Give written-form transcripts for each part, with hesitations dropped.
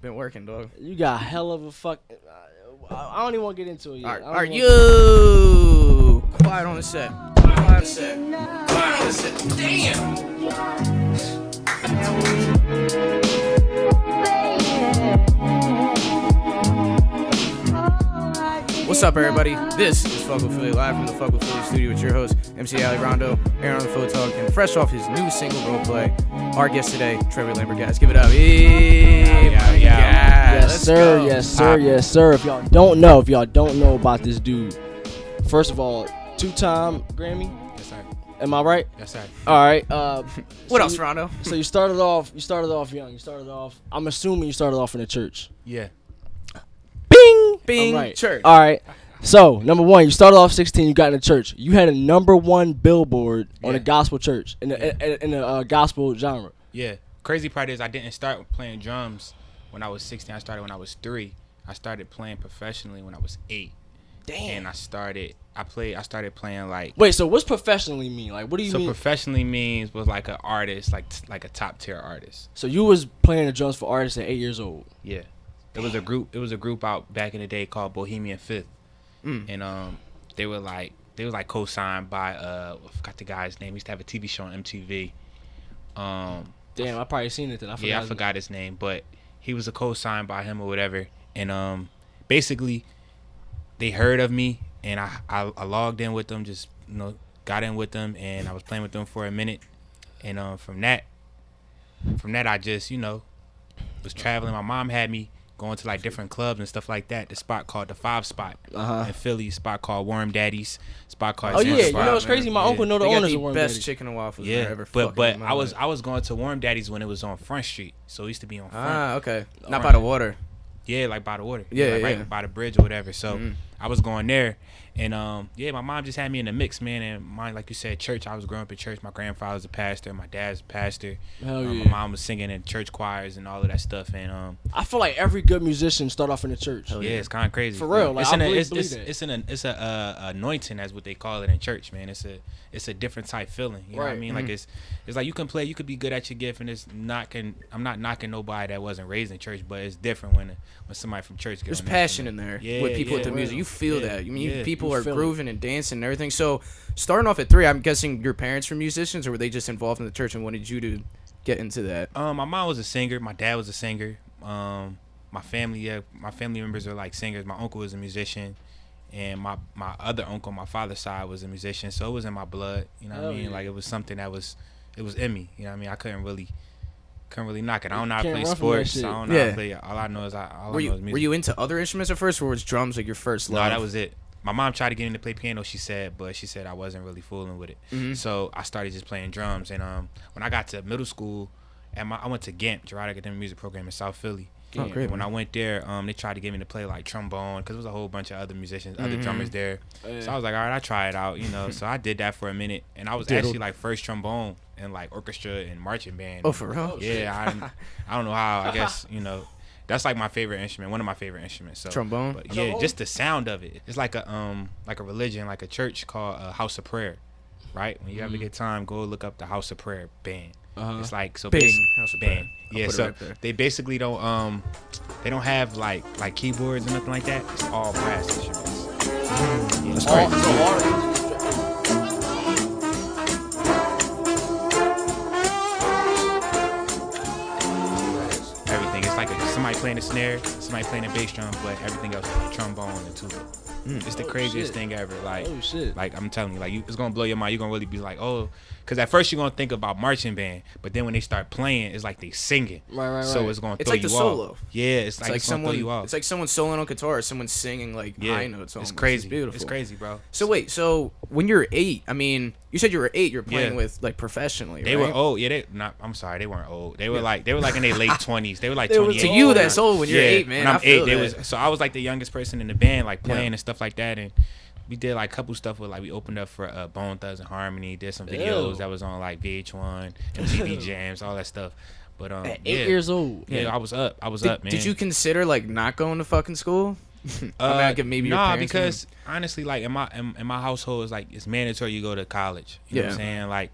Been working, dog. You got hell of a fuck. I don't even want to get into it yet. Are you quiet on the set? Quiet on the set. Quiet on the set. Damn. What's up, everybody? This is PhuckWithPhilly live from the PhuckWithPhilly studio with your host, MC Ali Rondo, Aaron on the Phone Talk, and fresh off his new single Roleplay. Our guest today, Treway Lambert, guys. Give it up. Yes, sir. Yes, sir. Yes, sir. If y'all don't know about this dude, first of all, 2-time Grammy. Yes, sir. Am I right? Yes, sir. All right. What else, Rondo? So you started off young. I'm assuming you started off in the church. Yeah. Bing. Right. Church. All right. So, number one, you started off 16, you got in the church. You had a number one billboard on a gospel church, in the gospel genre. Yeah. Crazy part is I didn't start playing drums when I was 16. I started when I was 3. I started playing professionally when I was 8. Damn. And I started playing like... Wait, so what's professionally mean? Like, what do you mean? So professionally means was like an artist, like a top tier artist. So you was playing the drums for artists at 8 years old. Yeah. It was a group out back in the day called Bohemian Fifth. And they were like co-signed by I forgot the guy's name. He used to have a TV show on MTV. Damn, I probably seen it then. I forgot his name, but he was a co-signed by him or whatever. And basically they heard of me and I logged in with them, just got in with them, and I was playing with them for a minute. And from that I just was traveling. My mom had me going to like different clubs and stuff like that. The spot called the 5 Spot in Philly. Spot called Worm Daddy's. Spot called. Oh yeah, Spot, it's crazy. My uncle know the owners of Worm best Daddy's. chicken and waffles. Yeah, ever but I was going to Worm Daddy's when it was on Front Street. So it used to be on Front. Ah, okay. Not by the water. Yeah, like by the water. Yeah, like yeah. Right by the bridge or whatever. So I was going there, and my mom just had me in the mix, man. And mine, like you said, church. I was growing up in church. My grandfather's a pastor. My dad's a pastor. Hell yeah. My mom was singing in church choirs and all of that stuff. And I feel like every good musician start off in the church. yeah, it's kind of crazy. For real, like, it's I an believe that. it's a anointing, as what they call it in church, man. It's a different type feeling. You know what I mean? Like it's like you can play, you could be good at your gift, and I'm not knocking nobody that wasn't raised in church, but it's different when somebody from church gets. There's passion in there with people with the music. You feel that. I mean, people are grooving and dancing and everything. So, starting off at 3, I'm guessing your parents were musicians, or were they just involved in the church and wanted you to get into that? My mom was a singer. My dad was a singer. My family members are like singers. My uncle was a musician, and my other uncle, my father's side, was a musician. So it was in my blood. You know what I mean? Like it was something it was in me. You know what I mean? I couldn't really knock it. I don't know how to play sports. I don't know how to play. All I know is music. Were you into other instruments at first, or was drums like your first love? No, that was it. My mom tried to get me to play piano, but she said I wasn't really fooling with it. So I started just playing drums. And when I got to middle school, I went to GAMP, Girard Academic Music Program in South Philly. Oh, great. And when I went there, they tried to get me to play like trombone, because there was a whole bunch of other musicians, other drummers there. So I was like, all right, I'll try it out, So I did that for a minute, and I was actually like first trombone in like orchestra and marching band. Oh, for real? Yeah, I don't know how. I guess that's like my favorite instrument, one of my favorite instruments. So trombone. But yeah, just the sound of it. It's like a religion, like a church called House of Prayer, right? When you ever get time, go look up the House of Prayer band. It's like so Bing, basic House of band. Prayer. Yeah, so they basically don't have like keyboards and nothing like that. It's all brass instruments. Yeah, it's great. Everything. It's like somebody playing a snare, somebody playing a bass drum, but everything else is like trombone and tuba. It's the craziest thing ever. Like, like I'm telling you, like it's gonna blow your mind. You're gonna really be like, oh, because at first you're gonna think about marching band, but then when they start playing, it's like they singing. Right. So it's gonna throw like you the off. solo. Yeah, it's like someone. throw you off. It's like someone soloing on guitar, or someone singing like high notes. It's almost. crazy. It's beautiful. It's crazy, bro. So wait, so when you're 8, I mean, you said you were 8. You're playing with like professionally. They right? were old. Yeah, I'm sorry, they weren't old. They were like in their late 20s. They were like 28. To you, that's old when you're 8, man. When I'm 8, that. So I was like the youngest person in the band, like playing and stuff like that, and we did like a couple stuff with like we opened up for Bone Thugs and Harmony, did some videos that was on like VH1, MTV Jams, all that stuff. But at 8 years old. Yeah, I was up, man. Did you consider like not going to fucking school? Maybe your parents because honestly, like in my household, it's like it's mandatory you go to college. You know what I'm saying? Like,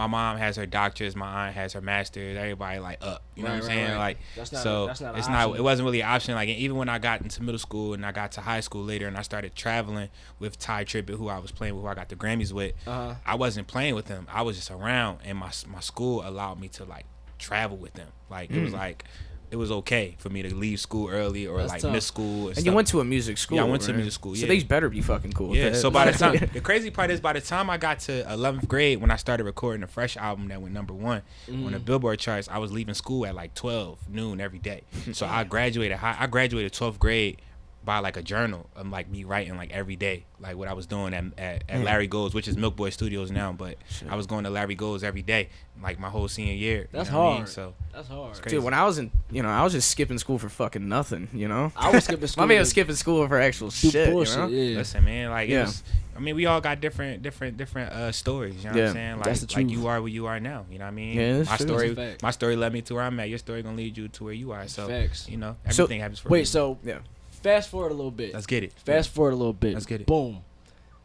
my mom has her doctors, my aunt has her masters, everybody like up. You know what I'm saying? Like, that's not, so that's not it's an not. option. It wasn't really an option. Like, even when I got into middle school and I got to high school later, and I started traveling with Ty Tribbett, who I was playing with, who I got the Grammys with. I wasn't playing with him. I was just around, and my school allowed me to like travel with them. Like, it was like. It was okay for me to leave school early or That's like tough. miss school. And you went to a music school. Yeah, I went to right? music school. Yeah. So they better be fucking cool. Yeah. With that. So by the time, the crazy part is, by the time I got to 11th grade, when I started recording the Fresh album that went #1 on the Billboard charts, I was leaving school at like 12 noon every day. So I graduated 12th grade by like a journal of like me writing like every day, like what I was doing at Larry Gold's, which is Milk Boy Studios now, but I was going to Larry Gold's every day, like my whole senior year. That's you know what I hard. mean? So That's hard. it's crazy. Dude, when I was in, I was just skipping school for fucking nothing, I was skipping school. My man was skipping school for actual shit, bullshit, yeah. Listen, man, like, Yeah. it was, I mean, we all got different stories. You know what Yeah. I'm saying? Like, That's the truth. you are where you are now. You know what I mean? Yeah, that's my true. story, That's a fact. my story led me to where I'm at. Your story gonna lead you to where you are. So, Facts. you know, So- everything happens for a Wait, reason. so Yeah. fast forward a little bit. Let's get it. Fast forward a little bit. Let's get it. Boom.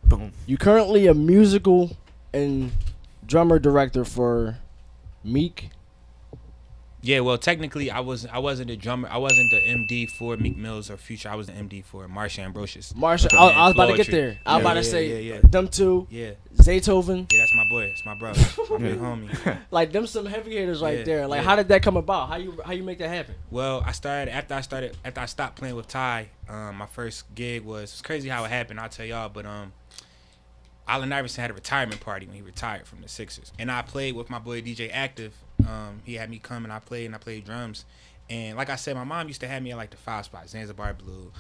Boom. You currently a musical and drummer director for Meek. Yeah, well, technically, I wasn't the drummer. I wasn't the MD for Meek Mills or Future. I was the MD for Marsha Ambrosius. Marsha, Okay, I was about to get Floetry. there. I was about to Yeah, say yeah. them two, Yeah, Zaytoven. yeah, that's my boy. That's my brother. My big homie. Like them some heavy hitters right Yeah, there. Like yeah. how did that come about? How you make that happen? Well, after I stopped playing with Ty. My first gig was, it's crazy how it happened. I'll tell y'all, but Allen Iverson had a retirement party when he retired from the Sixers, and I played with my boy DJ Active. He had me come and I played drums. And like I said, my mom used to have me at like the 5 spots, Zanzibar Blue,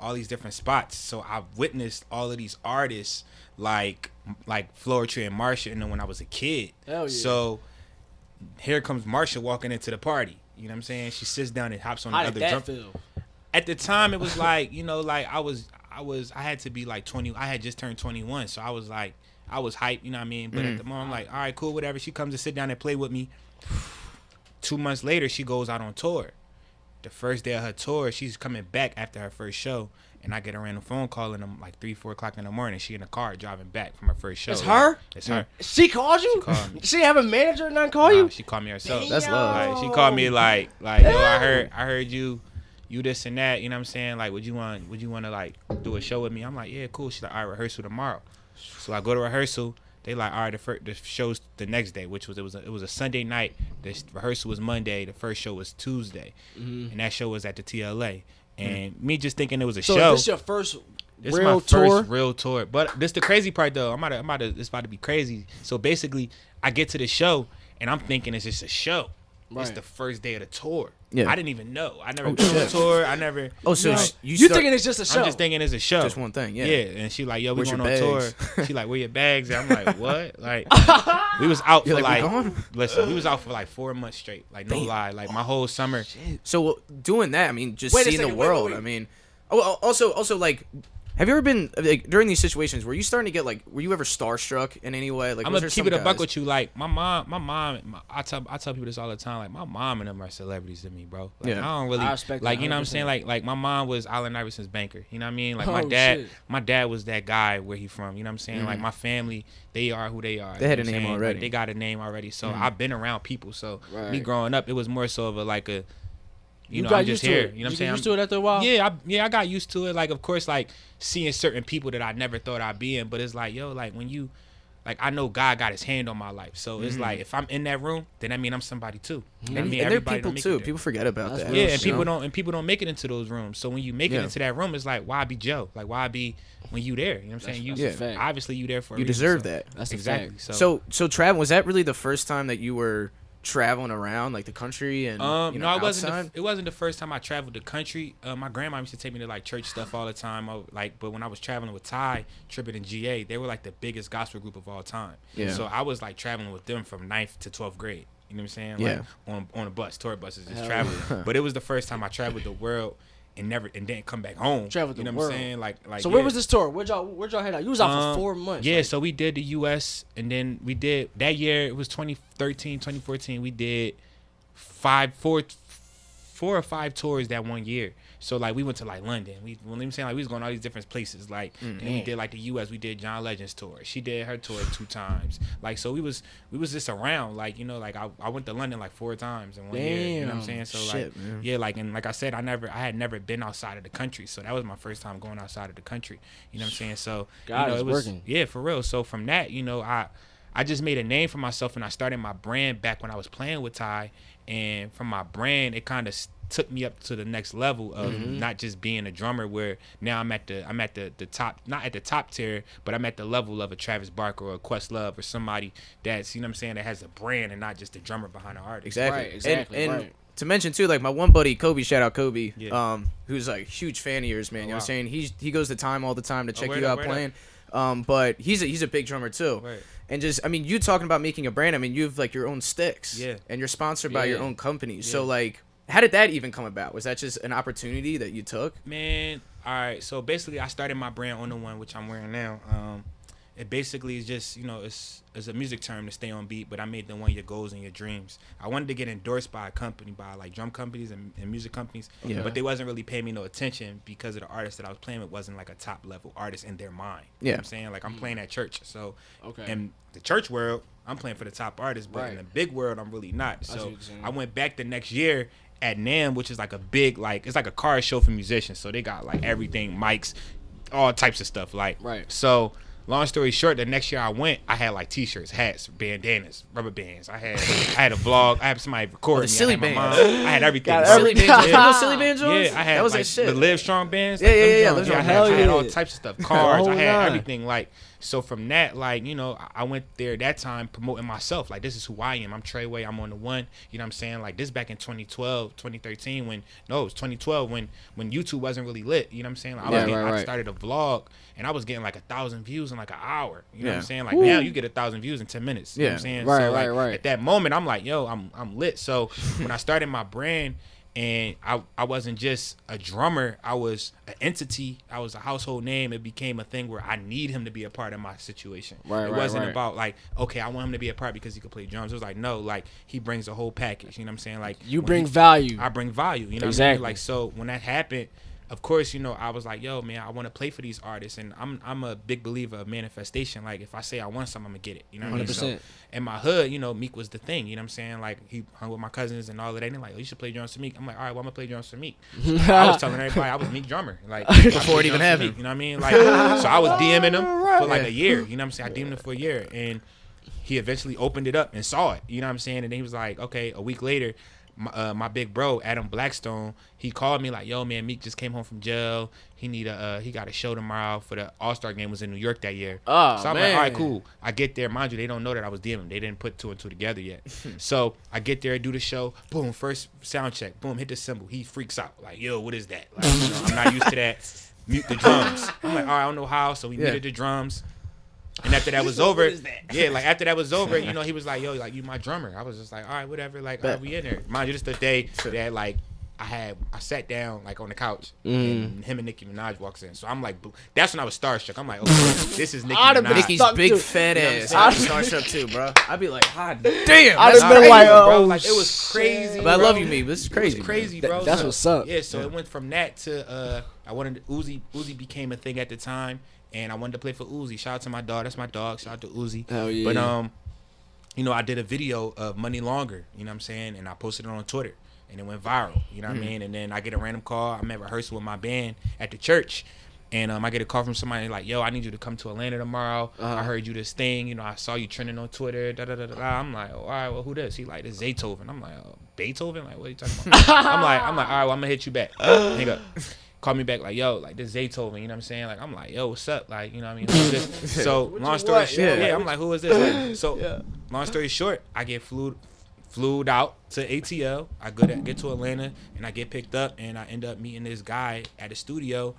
all these different spots. So I witnessed all of these artists like Floetry and Marsha, and then when I was a kid. Hell yeah. So here comes Marsha walking into the party. You know what I'm saying? She sits down and hops on How the did other that drum. feel? At the time, it was like, like I had to be like 20. I had just turned 21, so I was hyped, you know what I mean? But at the moment, I'm like, all right, cool, whatever. She comes to sit down and play with me. 2 months later, she goes out on tour. The first day of her tour, she's coming back after her first show, and I get a random phone call in like 3-4 o'clock in the morning. She in the car driving back from her first show. It's her? It's her. She called you? She called me. She didn't have a manager or nothing call Nah, you? she called me herself. That's love. Like, she called me like yo, I heard you this and that, you know what I'm saying? Like, would you want to like do a show with me? I'm like, yeah, cool. She's like, all right, rehearsal tomorrow. So I go to rehearsal. They like, all right, the show's the next day, which was it was a Sunday night. The rehearsal was Monday. The first show was Tuesday, and that show was at the TLA. And me just thinking it was a So show. is this your first This real is my tour? first real tour. But this the crazy part though. It's about to be crazy. So basically, I get to the show and I'm thinking it's just a show. Right. It's the first day of the tour. Yeah. I didn't even know. I never been to a tour. I never. Oh, so No. you You start- thinking it's just a show? I'm just thinking it's a show. Just one thing, yeah. Yeah, and she like, yo, we Where's going your on bags? tour. She like, where your bags at? I'm like, what? Like, we was out You're for like, like, we gone? listen, we was out for like 4 months straight. Like, no Damn. lie. Like, my whole summer. So doing that, I mean, just Wait a seeing the second, wait, world. wait. I mean, also like, have you ever been like during these situations were you starting to get like, were you ever starstruck in any way? Like, I'm was gonna there keep some it a buck guys- with you. Like my mom. I tell people this all the time. Like my mom and them are celebrities to me, bro. Like, Yeah. I don't really I respect like that you know what I'm 100%. saying. Like my mom was Allen Iverson's banker. You know what I mean. Like Oh, shit. my dad was that guy where he from. You know what I'm saying. Like my family, they are who they are. They had you a know what name I'm saying? already. Like, they got a name already. So I've been around people. So me Right. growing up, it was more so of a like a. You know, got I'm just used to here. it. You know what I'm You saying? get used to it after a while? Yeah, I got used to it. Like, of course, like seeing certain people that I never thought I'd be in. But it's like, yo, like when you, like I know God got His hand on my life. So it's like if I'm in that room, then that mean I'm somebody too. And, I mean, and they're everybody people don't make too. it there. People forget about That's that. real Yeah, and shit. people don't make it into those rooms. So when you make Yeah. it into that room, it's like, why be Joe? Like, why be when you there? You know what I'm saying? You that's a fact. obviously you there for a You reason, deserve so- that. That's a exactly. fact. So travel, was that really the first time that you were traveling around like the country and No, it wasn't. outside? It wasn't the first time I traveled the country. My grandma used to take me to like church stuff all the time. But when I was traveling with Ty, Tribbett, and GA, they were like the biggest gospel group of all time. Yeah. So I was like traveling with them from 9th to 12th grade. You know what I'm saying? Yeah. Like on a bus, tour buses, just Hell traveling. But it was the first time I traveled the world and didn't come back home. Traveled you know the what world. I'm saying? Like. So yeah. where was this tour? Where'd y'all head out? You was out for 4 months. Yeah, right? so we did the U.S. and then we did that year. It was 2013, 2014. We did 4 or 5 tours that one year. So like we went to like London. When I'm saying like we was going all these different places. Like and we did like the U.S. We did John Legend's tour. She did her tour 2 times. Like so we was just around. Like you know like I went to London like 4 times in one year. You know what I'm saying? So Shit, like man. yeah like and like I said I had never been outside of the country. So that was my first time going outside of the country. You know what I'm saying? So God, you know it's it was working. yeah for real. So from that you know I just made a name for myself and I started my brand back when I was playing with Ty. And from my brand, it kind of took me up to the next level of not just being a drummer. Where now I'm at the top, not at the top tier, but I'm at the level of a Travis Barker or a Questlove or somebody that's you know what I'm saying that has a brand and not just the drummer behind the artist. Exactly. Right, exactly, And right. to mention too, like my one buddy Kobe, shout out Kobe, Yeah. who's like a huge fan of yours, man. You know what I'm wow. saying? He goes to Time all the time to check word you up, out word playing. But he's a big drummer too. Right. And just I mean, you talking about making a brand. I mean, you have like your own sticks. Yeah. And you're sponsored by your Yeah. own company. So like, how did that even come about? Was that just an opportunity that you took? Man, all right. So basically, I started my brand on the one which I'm wearing now. It basically is just you know it's a music term to stay on beat, but I made the one your goals and your dreams. I wanted to get endorsed by a company, by like drum companies and music companies, Yeah. but they wasn't really paying me no attention because of the artist that I was playing with wasn't like a top level artist in their mind. You know Yeah. what I'm saying? Like I'm playing at church, so Okay. in the church world, I'm playing for the top artists, but in Right. the big world, I'm really not. see what So you're saying. I went back the next year at NAMM, which is like a big like it's like a car show for musicians. So they got like everything, mics, all types of stuff. Like Right. So long story short, the next year I went, I had like t-shirts, hats, bandanas, rubber bands. I had a vlog. I had somebody recording the me. silly I had my bands. mom. I had everything. Got bro. Silly everything. bands. You know Yeah. those silly bands, Jones? Yeah, I had that was like like shit. the Live Strong bands. Yeah, like, yeah, them yeah, Jones. those I are had, hell I had all yeah. types of stuff, cards. Oh, I had nah. everything. Like so from that, like you know, I went there that time promoting myself. Like this is who I am. I'm Treway. I'm on the one. You know what I'm saying? Like this back in 2012, 2013 when it was 2012 when YouTube wasn't really lit. You know what I'm saying? Like, I started a vlog and I was getting like 1,000 views in like an hour. You know what I'm saying? Like now you get 1,000 views in 10 minutes. You know what I'm saying? Right, so right, like right. at that moment I'm like, yo, I'm lit. So when I started my brand and I wasn't just a drummer, I was an entity, I was a household name. It became a thing where I need him to be a part of my situation. Right, it right, wasn't right. about like, okay, I want him to be a part because he could play drums. It was like, no, like he brings a whole package. You know what I'm saying? Like You when bring value. I bring value. You know what I Exactly. mean? Like so when that happened, of course, you know, I was like, yo, man, I want to play for these artists. And I'm a big believer of manifestation. Like, if I say I want something, I'm going to get it. You know what I mean? 100%. So, in my hood, you know, Meek was the thing. You know what I'm saying? Like, he hung with my cousins and all of that. And they're like, oh, you should play drums for Meek. I'm like, all right, well, I'm going to play drums for Meek. I was telling everybody I was Meek drummer. Like, Before it even happened. happened. You know what I mean? Like, so I was DMing him for like a year. You know what I'm saying? I DM'd him for a year. And he eventually opened it up and saw it. You know what I'm saying? And then he was like, okay, a week later, my big bro Adam Blackstone, he called me like, yo man, Meek just came home from jail. He got a show tomorrow for the All-Star game. Was in New York that year. Oh, so I'm man. like, all right, cool. I get there, mind you, they don't know that I was DMing. They didn't put 2 and 2 together yet. So I get there, do the show, boom, first sound check, boom, hit the cymbal. He freaks out like, yo, what is that? Like, you know, I'm not used to that. Mute the drums. I'm like, all right, I don't know how. So we muted the drums. And after that was over, after that was over, you know, he was like, yo, like, you my drummer. I was just like, all right, whatever, like, all right, we in there. Mind you, just the day that, like, I sat down, like, on the couch, and him and Nicki Minaj walks in. So I'm like, that's when I was starstruck. I'm like, okay, this is Nicki I'd have been Minaj. Nicki's Stuck big to- fat You know what I'm ass. saying? I'd be starstruck too, bro. I'd be like, hot damn. I'd That's have been crazy. like, bro. oh, Like, it was crazy. But I bro. love you, me. This is It crazy. was crazy, man. bro. That's So- what's up. Yeah, so it went from that to I wanted Uzi. Uzi became a thing at the time, and I wanted to play for Uzi. Shout out to my dog. That's my dog. Shout out to Uzi. Hell yeah. But you know, I did a video of Money Longer. You know what I'm saying? And I posted it on Twitter, and it went viral. You know what I mean? And then I get a random call. I'm at rehearsal with my band at the church. And I get a call from somebody like, yo, I need you to come to Atlanta tomorrow. I heard you this thing. You know, I saw you trending on Twitter. Da, da, da, da, da. I'm like, oh, all right, well, who this? He like, this Zaytoven. I'm like, oh, Beethoven? Like, what are you talking about? I'm like, all right, well, I'm going to hit you back. Hang up. Call me back like, yo, like, this Zaytoven. You know what I'm saying? Like, I'm like, yo, what's up? Like, you know what I mean? Who is this? So, long story short, Yeah. I'm like, who is this? So, long story short, I get flew out to ATL. I get to Atlanta, and I get picked up, and I end up meeting this guy at a studio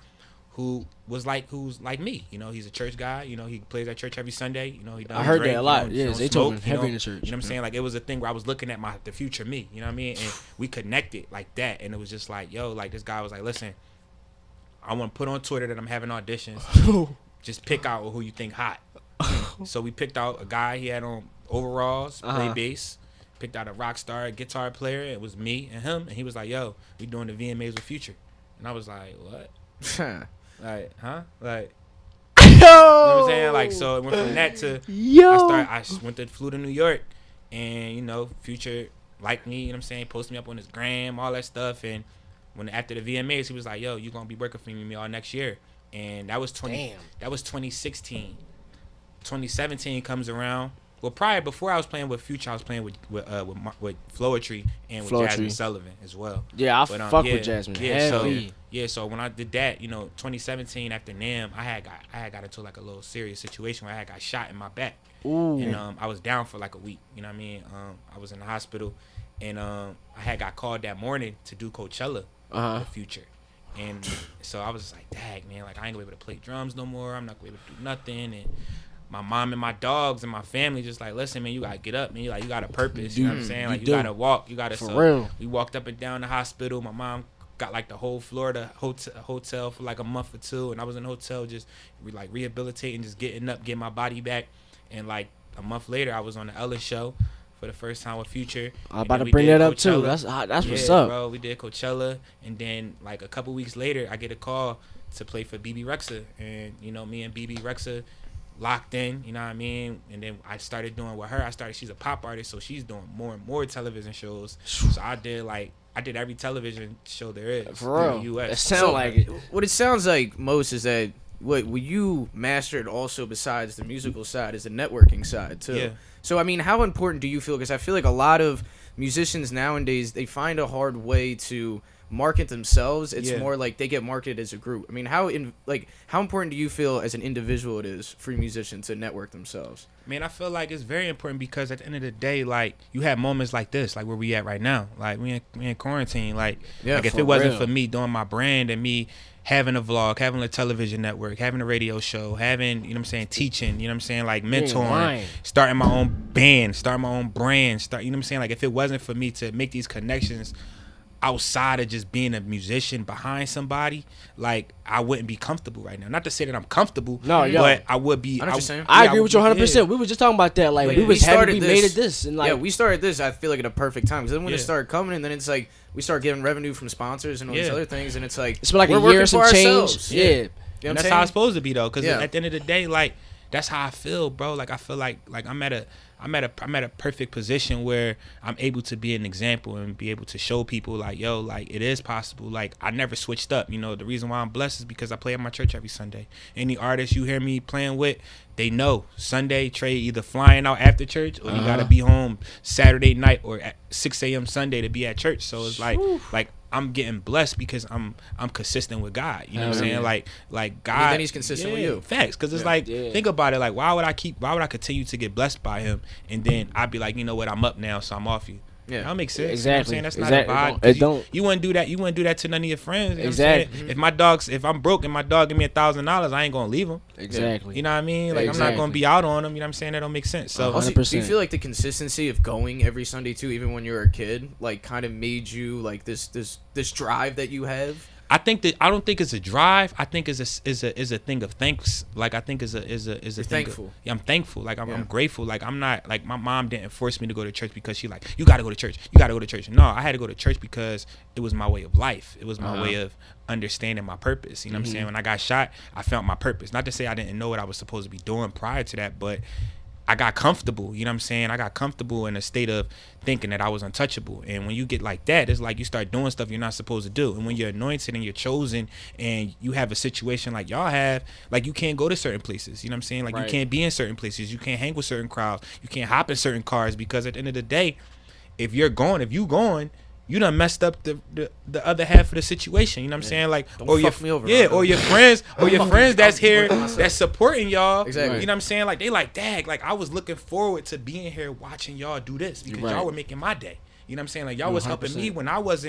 who's like me. You know, he's a church guy. You know, he plays at church every Sunday. You know, he doesn't I heard drink, that a lot. You know, Yeah, he don't Zaytoven, smoke, heavy you in know? the church. You know what I'm saying? Like, it was a thing where I was looking at the future me. You know what I mean? And we connected like that, and it was just like, yo, like, this guy was like, listen, I want to put on Twitter that I'm having auditions. Just pick out who you think hot. So we picked out a guy. He had on overalls, play bass, picked out a rock star guitar player. It was me and him, and he was like, "Yo, we doing the VMAs with Future," and I was like, "What?" Like, huh? Like, you know what I'm saying? Like, so it went from that to I flew to New York, and you know, Future liked me. You know what I'm saying? Posted me up on his gram, all that stuff, and after the VMAs, he was like, "Yo, you gonna be working for me all next year," and that was 2016. 2017 comes around. Well, prior before I was playing with Future, I was playing with Floetry and with Jasmine Sullivan as well. Yeah, I fuck with Jasmine. So when I did that, you know, 2017 after NAMM, I had got into like a little serious situation where I had got shot in my back. Ooh. And I was down for like a week. You know what I mean? I was in the hospital, and I had got called that morning to do Coachella with Future. And so I was like, dang, man, like I ain't gonna be able to play drums no more. I'm not gonna be able to do nothing. And my mom and my dogs and my family just like, listen, man, you gotta get up, man. You got a purpose. You know what I'm saying? Like you gotta walk. You gotta. For real. We walked up and down the hospital. My mom got like the whole Florida hotel for like a month or two, and I was in the hotel just rehabilitating, just getting up, getting my body back. And like a month later, I was on the Ella show for the first time with Future. I'm about to bring that up too. That's what's up, bro. We did Coachella, and then like a couple weeks later, I get a call to play for BB Rexha, and you know, me and BB Rexha locked in, you know what I mean? And then I started doing with her. She's a pop artist, so she's doing more and more television shows. So I did every television show there is for real. in the US. It sounds like it. What it sounds like most is that what you mastered also besides the musical side is the networking side too. Yeah. So I mean, how important do you feel? Because I feel like a lot of musicians nowadays, they find a hard way to market themselves. It's more like they get marketed as a group. I mean, how important do you feel as an individual it is for musicians to network themselves? Man, I feel like it's very important because at the end of the day, like you have moments like this, like where we at right now, like we in quarantine, like if it wasn't for me doing my brand and me having a vlog, having a television network, having a radio show, having, you know what I'm saying, teaching, you know what I'm saying, like mentoring, starting my own band, starting my own brand, you know what I'm saying, like if it wasn't for me to make these connections outside of just being a musician behind somebody, like I wouldn't be comfortable right now. Not to say that I'm comfortable, but I would be. I agree with you 100%. We were just talking about that. Like we made it this, and like we started this. I feel like at a perfect time because then when it started coming, and then it's like we start getting revenue from sponsors and all these other things, and it's like like a year and some change. Yeah, you know and that's how it's supposed to be though. Because at the end of the day, like that's how I feel, bro. Like I feel like I'm at a perfect position where I'm able to be an example and be able to show people like, yo, like it is possible. Like I never switched up. You know, the reason why I'm blessed is because I play at my church every Sunday. Any artist you hear me playing with, they know Sunday, Trey either flying out after church or you gotta be home Saturday night or at 6 a.m. Sunday to be at church. So it's like I'm getting blessed because I'm consistent with God. You know what I'm saying? Like God. And then he's consistent with you. Facts. Because it's think about it. Like why would I continue to get blessed by him and then I'd be like, you know what, I'm up now, so I'm off you. Yeah, that makes sense. Exactly. You know what I'm saying? That's not a vibe. It don't. You wouldn't do that. You wouldn't do that to none of your friends. You know exactly. What I'm saying? If I'm broke and my dog give me $1,000, I ain't gonna leave him. Exactly. You know what I mean? Like I'm not gonna be out on him. You know what I'm saying? That don't make sense. So also, do you feel like the consistency of going every Sunday too, even when you were a kid, like kind of made you like this drive that you have? I don't think it's a drive. I think is a thing of thanks. Like I think is a thing thankful. I'm thankful. Like I'm grateful. Like I'm not like my mom didn't force me to go to church because she like you gotta go to church. You gotta go to church. No, I had to go to church because it was my way of life. It was my way of understanding my purpose. You know what I'm saying? When I got shot, I found my purpose. Not to say I didn't know what I was supposed to be doing prior to that, but I got comfortable, you know what I'm saying? I got comfortable in a state of thinking that I was untouchable. And when you get like that, it's like you start doing stuff you're not supposed to do. And when you're anointed and you're chosen and you have a situation like y'all have, like you can't go to certain places, you know what I'm saying? Like you can't be in certain places. You can't hang with certain crowds. You can't hop in certain cars because at the end of the day, if you going, you done messed up the other half of the situation. You know what I'm saying? Like, don't fuck me over. Or your friends, that's here, that's supporting y'all. Exactly. You know what I'm saying? Like, they like, dag, like I was looking forward to being here watching y'all do this because y'all were making my day. You know what I'm saying? Like y'all was helping me when I was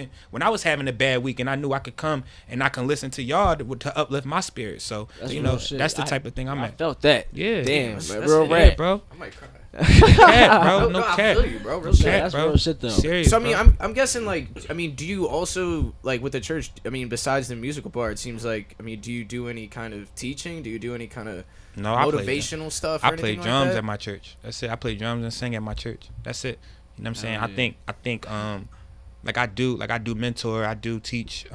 having a bad week and I knew I could come and I can listen to y'all to uplift my spirit. So that's that's the type of thing I'm at. I felt that. Yeah. Damn, that's real rap, bro. I might cry. Cat, bro. No I cat. feel you, bro. Real Cat, shit. That's bro. real shit though. Serious, So I mean, bro. I'm guessing like, I mean, do you also like with the church? I mean, besides the musical part, it seems like, I mean, do you do any kind of teaching? Do you do any kind of motivational stuff? I play like drums that? at my church. That's it. I play drums and sing at my church. That's it. You know what I'm saying? Yeah. I think like I do mentor, I do teach,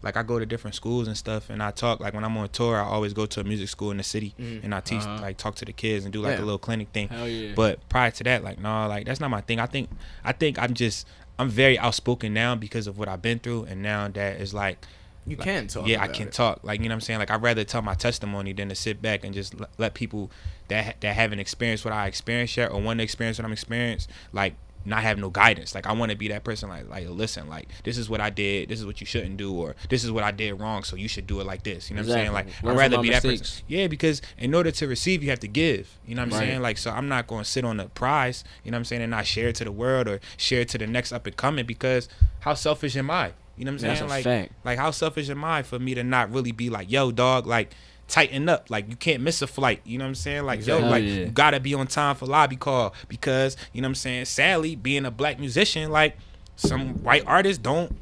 like I go to different schools and stuff, and I talk. Like when I'm on tour, I always go to a music school in the city, and I teach, like talk to the kids and do like a little clinic thing. Hell yeah. But prior to that, like no, like that's not my thing. I think I'm very outspoken now because of what I've been through, and now that is like. You can talk. Yeah, I about can it. talk. Like, you know what I'm saying? Like, I'd rather tell my testimony than to sit back and just let people that haven't experienced what I experienced yet or want to experience what I'm experienced, like, not have no guidance. Like, I want to be that person, like, listen, like, this is what I did, this is what you shouldn't do, or this is what I did wrong, so you should do it like this. You know what I'm saying? Like, I'd rather be that person. Yeah, because in order to receive, you have to give. You know what I'm saying? Like, so I'm not going to sit on the prize, you know what I'm saying, and not share it to the world or share it to the next up and coming, because how selfish am I? You know what I'm saying? That's a fact. Like how selfish am I for me to not really be like, yo, dog, like tighten up. Like you can't miss a flight. You know what I'm saying? Like, yo, like you gotta be on time for lobby call, because you know what I'm saying? Sadly, being a black musician, like some white artists don't.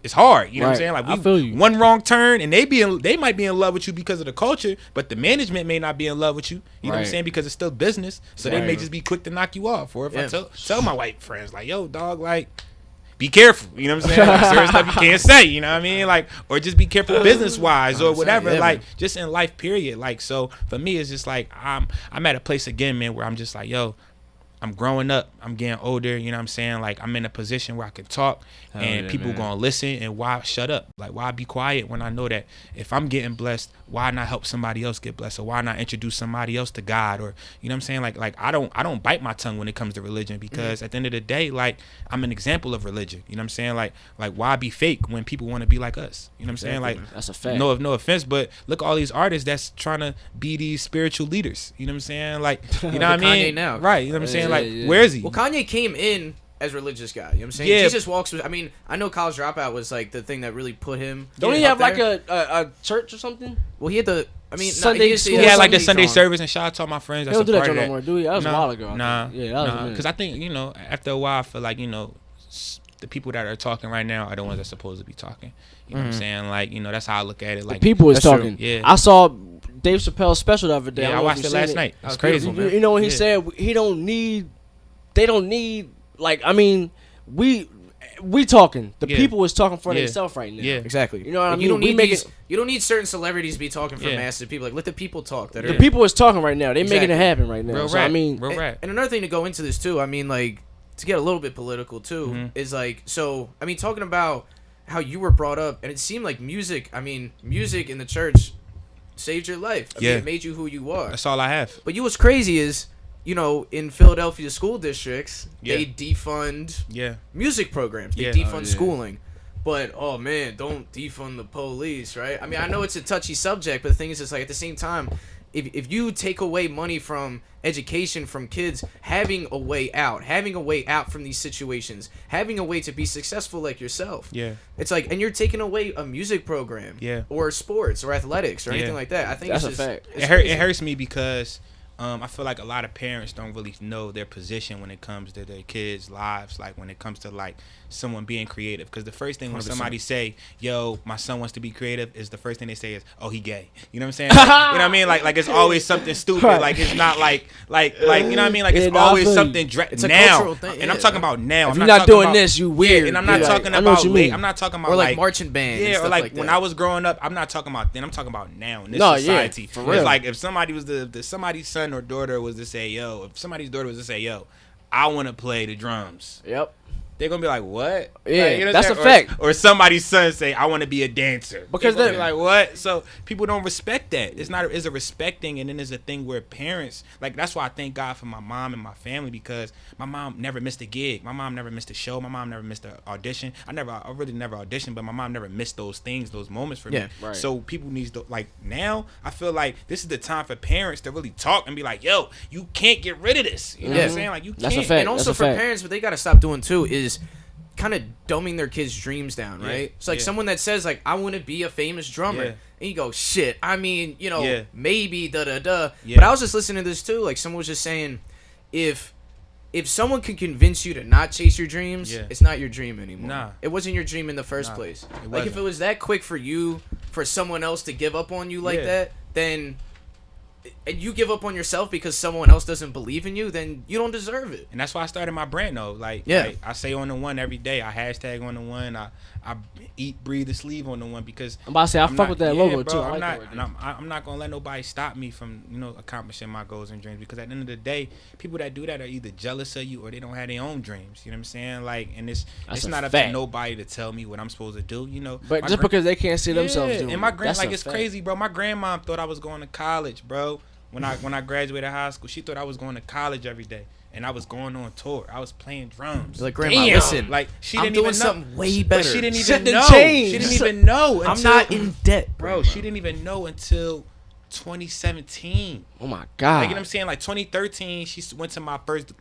It's hard. You know what I'm saying? Like I feel you. One wrong turn and they might be in love with you because of the culture, but the management may not be in love with you. You know what I'm saying? Because it's still business. So they may just be quick to knock you off. Or if I tell my white friends like, yo, dog, like. Be careful, you know what I'm saying? Like, certain stuff you can't say, you know what I mean? Like, or just be careful business wise or whatever. Yeah, like, man. just in life, period. Like, so for me, it's just like I'm at a place again, man, where I'm just like, yo, I'm growing up, I'm getting older, you know what I'm saying? Like, I'm in a position where I can talk and people gonna listen, and why shut up? Like, why be quiet when I know that if I'm getting blessed, why not help somebody else get blessed? Or why not introduce somebody else to God? Or, you know what I'm saying? Like I don't bite my tongue when it comes to religion, because at the end of the day, like, I'm an example of religion. You know what I'm saying? Like why be fake when people want to be like us? You know what I'm saying? Like, that's a fact. No offense, but look at all these artists that's trying to be these spiritual leaders. You know what I'm saying? Like, you know what I mean? Kanye now. Right. You know what I'm saying? Like, where is he? Well, Kanye came in as a religious guy. You know what I'm saying? Yeah. Jesus Walks with. I mean, I know College Dropout was like the thing that really put him. Don't he have like a church or something? Well, he had the. I mean, Sunday school. He had like the Sunday Sunday song. service, and shout out to all my friends. He That's don't do a that part no of more, do he? That was a while ago. Nah, Yeah, that was a minute. because I think, you know, after a while, I feel like, you know, the people that are talking right now are the ones that's supposed to be talking. You know what I'm saying? Like, you know, that's how I look at it. Like, the people is that's true. talking. Yeah. I saw Dave Chappelle's special the other day. Yeah, I watched it last night. It's crazy. You know what he Yeah. said? They don't need, like, I mean, we talking. The Yeah. people is talking for Yeah. themselves right now. Yeah. Exactly. You know what I And mean? You don't We need make these, it- You don't need certain celebrities be talking for Yeah. massive people. Like, let the people talk. That The are people is talking right now. They making it Exactly. happen right now. Real So, rap. I mean, Real rap. And another thing to go into this too, I mean, like, to get a little bit political too, is like, so I mean, talking about how you were brought up, and it seemed like music. I mean, music in the church saved your life. I mean, it made you who you are. That's all I have. But you what's crazy is, you know, in Philadelphia school districts, Yeah. they defund Yeah. music programs. They Yeah. defund schooling. But, oh man, don't defund the police, right? I mean, I know it's a touchy subject, but the thing is, it's like at the same time, if you take away money from education from kids, having a way out from these situations, having a way to be successful like yourself. Yeah. It's like, and you're taking away a music program. Yeah. Or sports or athletics or anything like that. I think That's it's a just, fact. it's It crazy. hurts me because I feel like a lot of parents don't really know their position when it comes to their kids' lives, like when it comes to like someone being creative. Because the first thing when 100%. somebody say, yo, my son wants to be creative, is the first thing they say is, oh, he gay. You know what I'm saying? Like, you know what I mean? Like it's always something stupid. Right. Like it's not like you know what I mean? Like Yeah, it's no, I always feel you. something It's a now. cultural thing, And I'm yeah, talking man. about now. If I'm you're not not doing about, this, you weird. Yeah, and I'm not Yeah, talking I know what about you late. mean. I'm not talking about Or like marching band. yeah, and or stuff like, like when that. I was growing up, I'm not talking about then. I'm talking about now in this No, yeah, society. for It's real. like if somebody was somebody's son or daughter was to say, yo, if somebody's daughter was to say, yo, I want to play the drums, Yep. they're gonna be like, what? Yeah, Like, you know that's what a I'm saying? fact. Or somebody's son say, I want to be a dancer, Because they're then- like, what? So people don't respect that. It's a respecting, and then there's a thing where parents, like, that's why I thank God for my mom and my family, because my mom never missed a gig, my mom never missed a show, my mom never missed an audition. I really never auditioned, but my mom never missed those things, those moments for me. Yeah, right. So people needs to, like, now I feel like this is the time for parents to really talk and be like, yo, you can't get rid of this. You know what I'm saying? Like, you That's a can't. fact. And also That's a for fact. parents, what they gotta stop doing too is kind of dumbing their kids' dreams down, right? Yeah, It's like yeah. someone that says like, I want to be a famous drummer. Yeah. And you go, shit, I mean, you know, Yeah. maybe da-da-da. Yeah. But I was just listening to this too. Like someone was just saying, if someone can convince you to not chase your dreams, Yeah. it's not your dream anymore. Nah. It wasn't your dream in the first Nah, place. it Like if wasn't. it was that quick for you, for someone else to give up on you like Yeah. that, then and you give up on yourself because someone else doesn't believe in you, then you don't deserve it. And that's why I started my brand though. Like I say on the one every day. I hashtag on the one. I eat, breathe, and sleep on the one because I'm about to say I fuck with that logo too. I'm not gonna let nobody stop me from accomplishing my goals and dreams because at the end of the day, people that do that are either jealous of you or they don't have their own dreams. You know what I'm saying? Like, and it's not up to nobody to tell me what I'm supposed to do. But just because they can't see themselves doing it. And my it's crazy, bro. My grandma thought I was going to college, bro. When I graduated high school, she thought I was going to college every day. And I was going on tour. I was playing drums. Like, Grandma, listen. Like, she I'm didn't doing even know. something way better. But she didn't even know. Change. She didn't even know. I'm not in debt, bro. She didn't even know until 2017. Oh my God. Like, you know what I'm saying? Like 2013, she went to my first,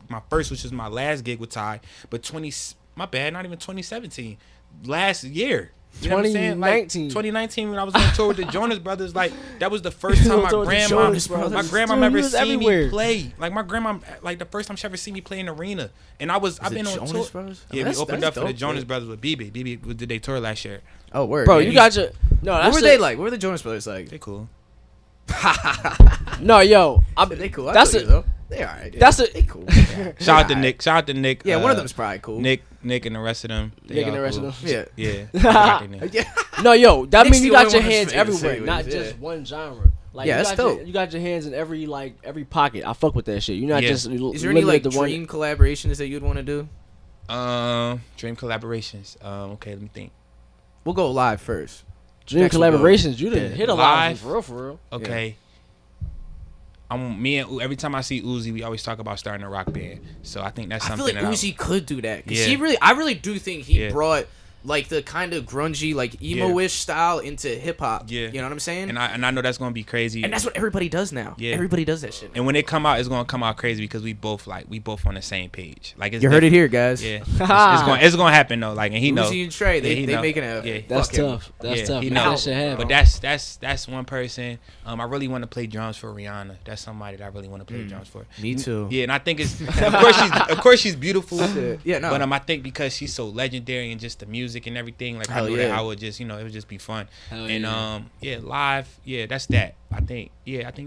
which was my last gig with Ty. But not even 2017. Last year. You know what I'm saying? Like 2019 when I was on tour with the Jonas Brothers, like that was the first time my grandma ever seen me play. Like my grandma, like the first time she ever seen me play in the arena. And I've been on tour. Brothers? Yeah, we opened up for the Jonas Brothers with BB. BB did they tour last year. Oh, word. Bro, you got your what were they like? What were the Jonas Brothers like? They cool. No, yo, they cool. That's it. They alright. Yeah. They cool. Shout out to Nick. Yeah, one of them's probably cool. Nick and the rest of them. Nick and the rest of them. Yeah. No, yo, that means you got your one hands to say everywhere, it not is, just one genre. Like, yeah, that's dope. You got your hands in every pocket. I fuck with that shit. You're not just. Is there any like dream collaborations that you'd want to do? Dream collaborations. Okay, let me think. We'll go live first. Dream collaborations. You didn't hit a live for real. Okay. Me and every time I see Uzi, we always talk about starting a rock band. So I think that's something. I feel like Uzi could do that because I really do think he brought like the kind of grungy, like emo-ish style into hip hop. Yeah, you know what I'm saying? And I know that's gonna be crazy. And that's what everybody does now. Yeah, everybody does that shit now. And when it come out, it's gonna come out crazy because we both on the same page. Like you heard it here, guys. Yeah, it's gonna happen though. Like, and he knows. Uzi and Trey, they making a. Yeah, that's tough. That's tough. He knows. But that's one person. I really want to play drums for Rihanna. That's somebody that I really want to play drums for. Me too. Yeah, and I think it's of course she's beautiful. Yeah, no. But I think because she's so legendary and just the music and everything, like I know that I would just it would just be fun. Live, that's that. I think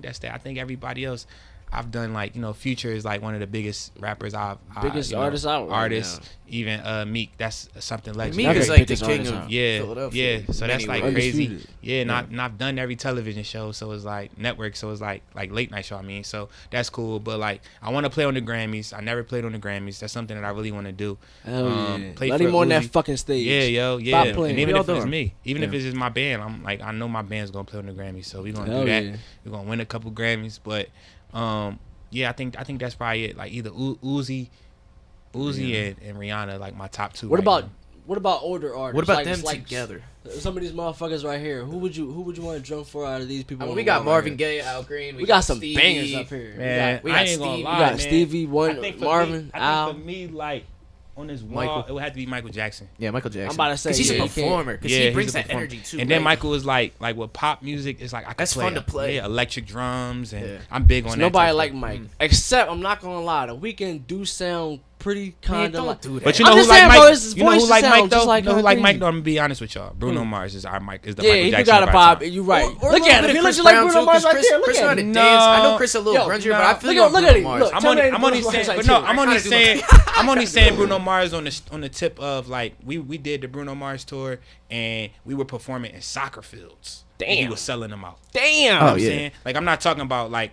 that's that. I think everybody else I've done Future is like one of the biggest rappers biggest artists out right now. Even Meek, that's something legendary. Meek is like the king of Philadelphia. So that's like crazy. And I've done every television show, so it's like network, so it's like late night show. I mean, so that's cool. But like I want to play on the Grammys. I never played on the Grammys. That's something that I really want to do. Let him on that fucking stage. Yeah. Stop playing. And even if it's me, if it's just my band, I'm like I know my band's gonna play on the Grammys, so we're gonna do that. Yeah. We're gonna win a couple Grammys, but. I think that's probably it. Like either Uzi and Rihanna, like my top two. What about older artists? What about them together? Some of these motherfuckers right here. Who would you want to drum for out of these people? We got Marvin Gaye, Al Green. We got some Stevie, bangers up here. Man, we got Stevie. We got Stevie, Marvin, Al. I think for me, like. On this wall, it would have to be Michael Jackson. Yeah, Michael Jackson. I'm about to say because he's a performer. Because he brings that energy too. And then Michael is like with pop music, it's like that's fun to play. Yeah, electric drums, and I'm big on that. Nobody like Mike, except I'm not gonna lie, The Weeknd do sound pretty kind of like. But you know who like Mike? You know who like Mike though? You know who like Mike though? I'm gonna be honest with y'all. Bruno Mars is our Mike. Is the Michael Jackson. Yeah, you got a pop. You're right. Look at him. He looks like Bruno Mars right there. Look at him. I know Chris a little grungier, but I feel look at him. I'm only saying, but no, I'm only saying Bruno Mars on the tip of like we did the Bruno Mars tour and we were performing in soccer fields. Damn. And he was selling them out. Damn. You know what I'm saying? Like I'm not talking about like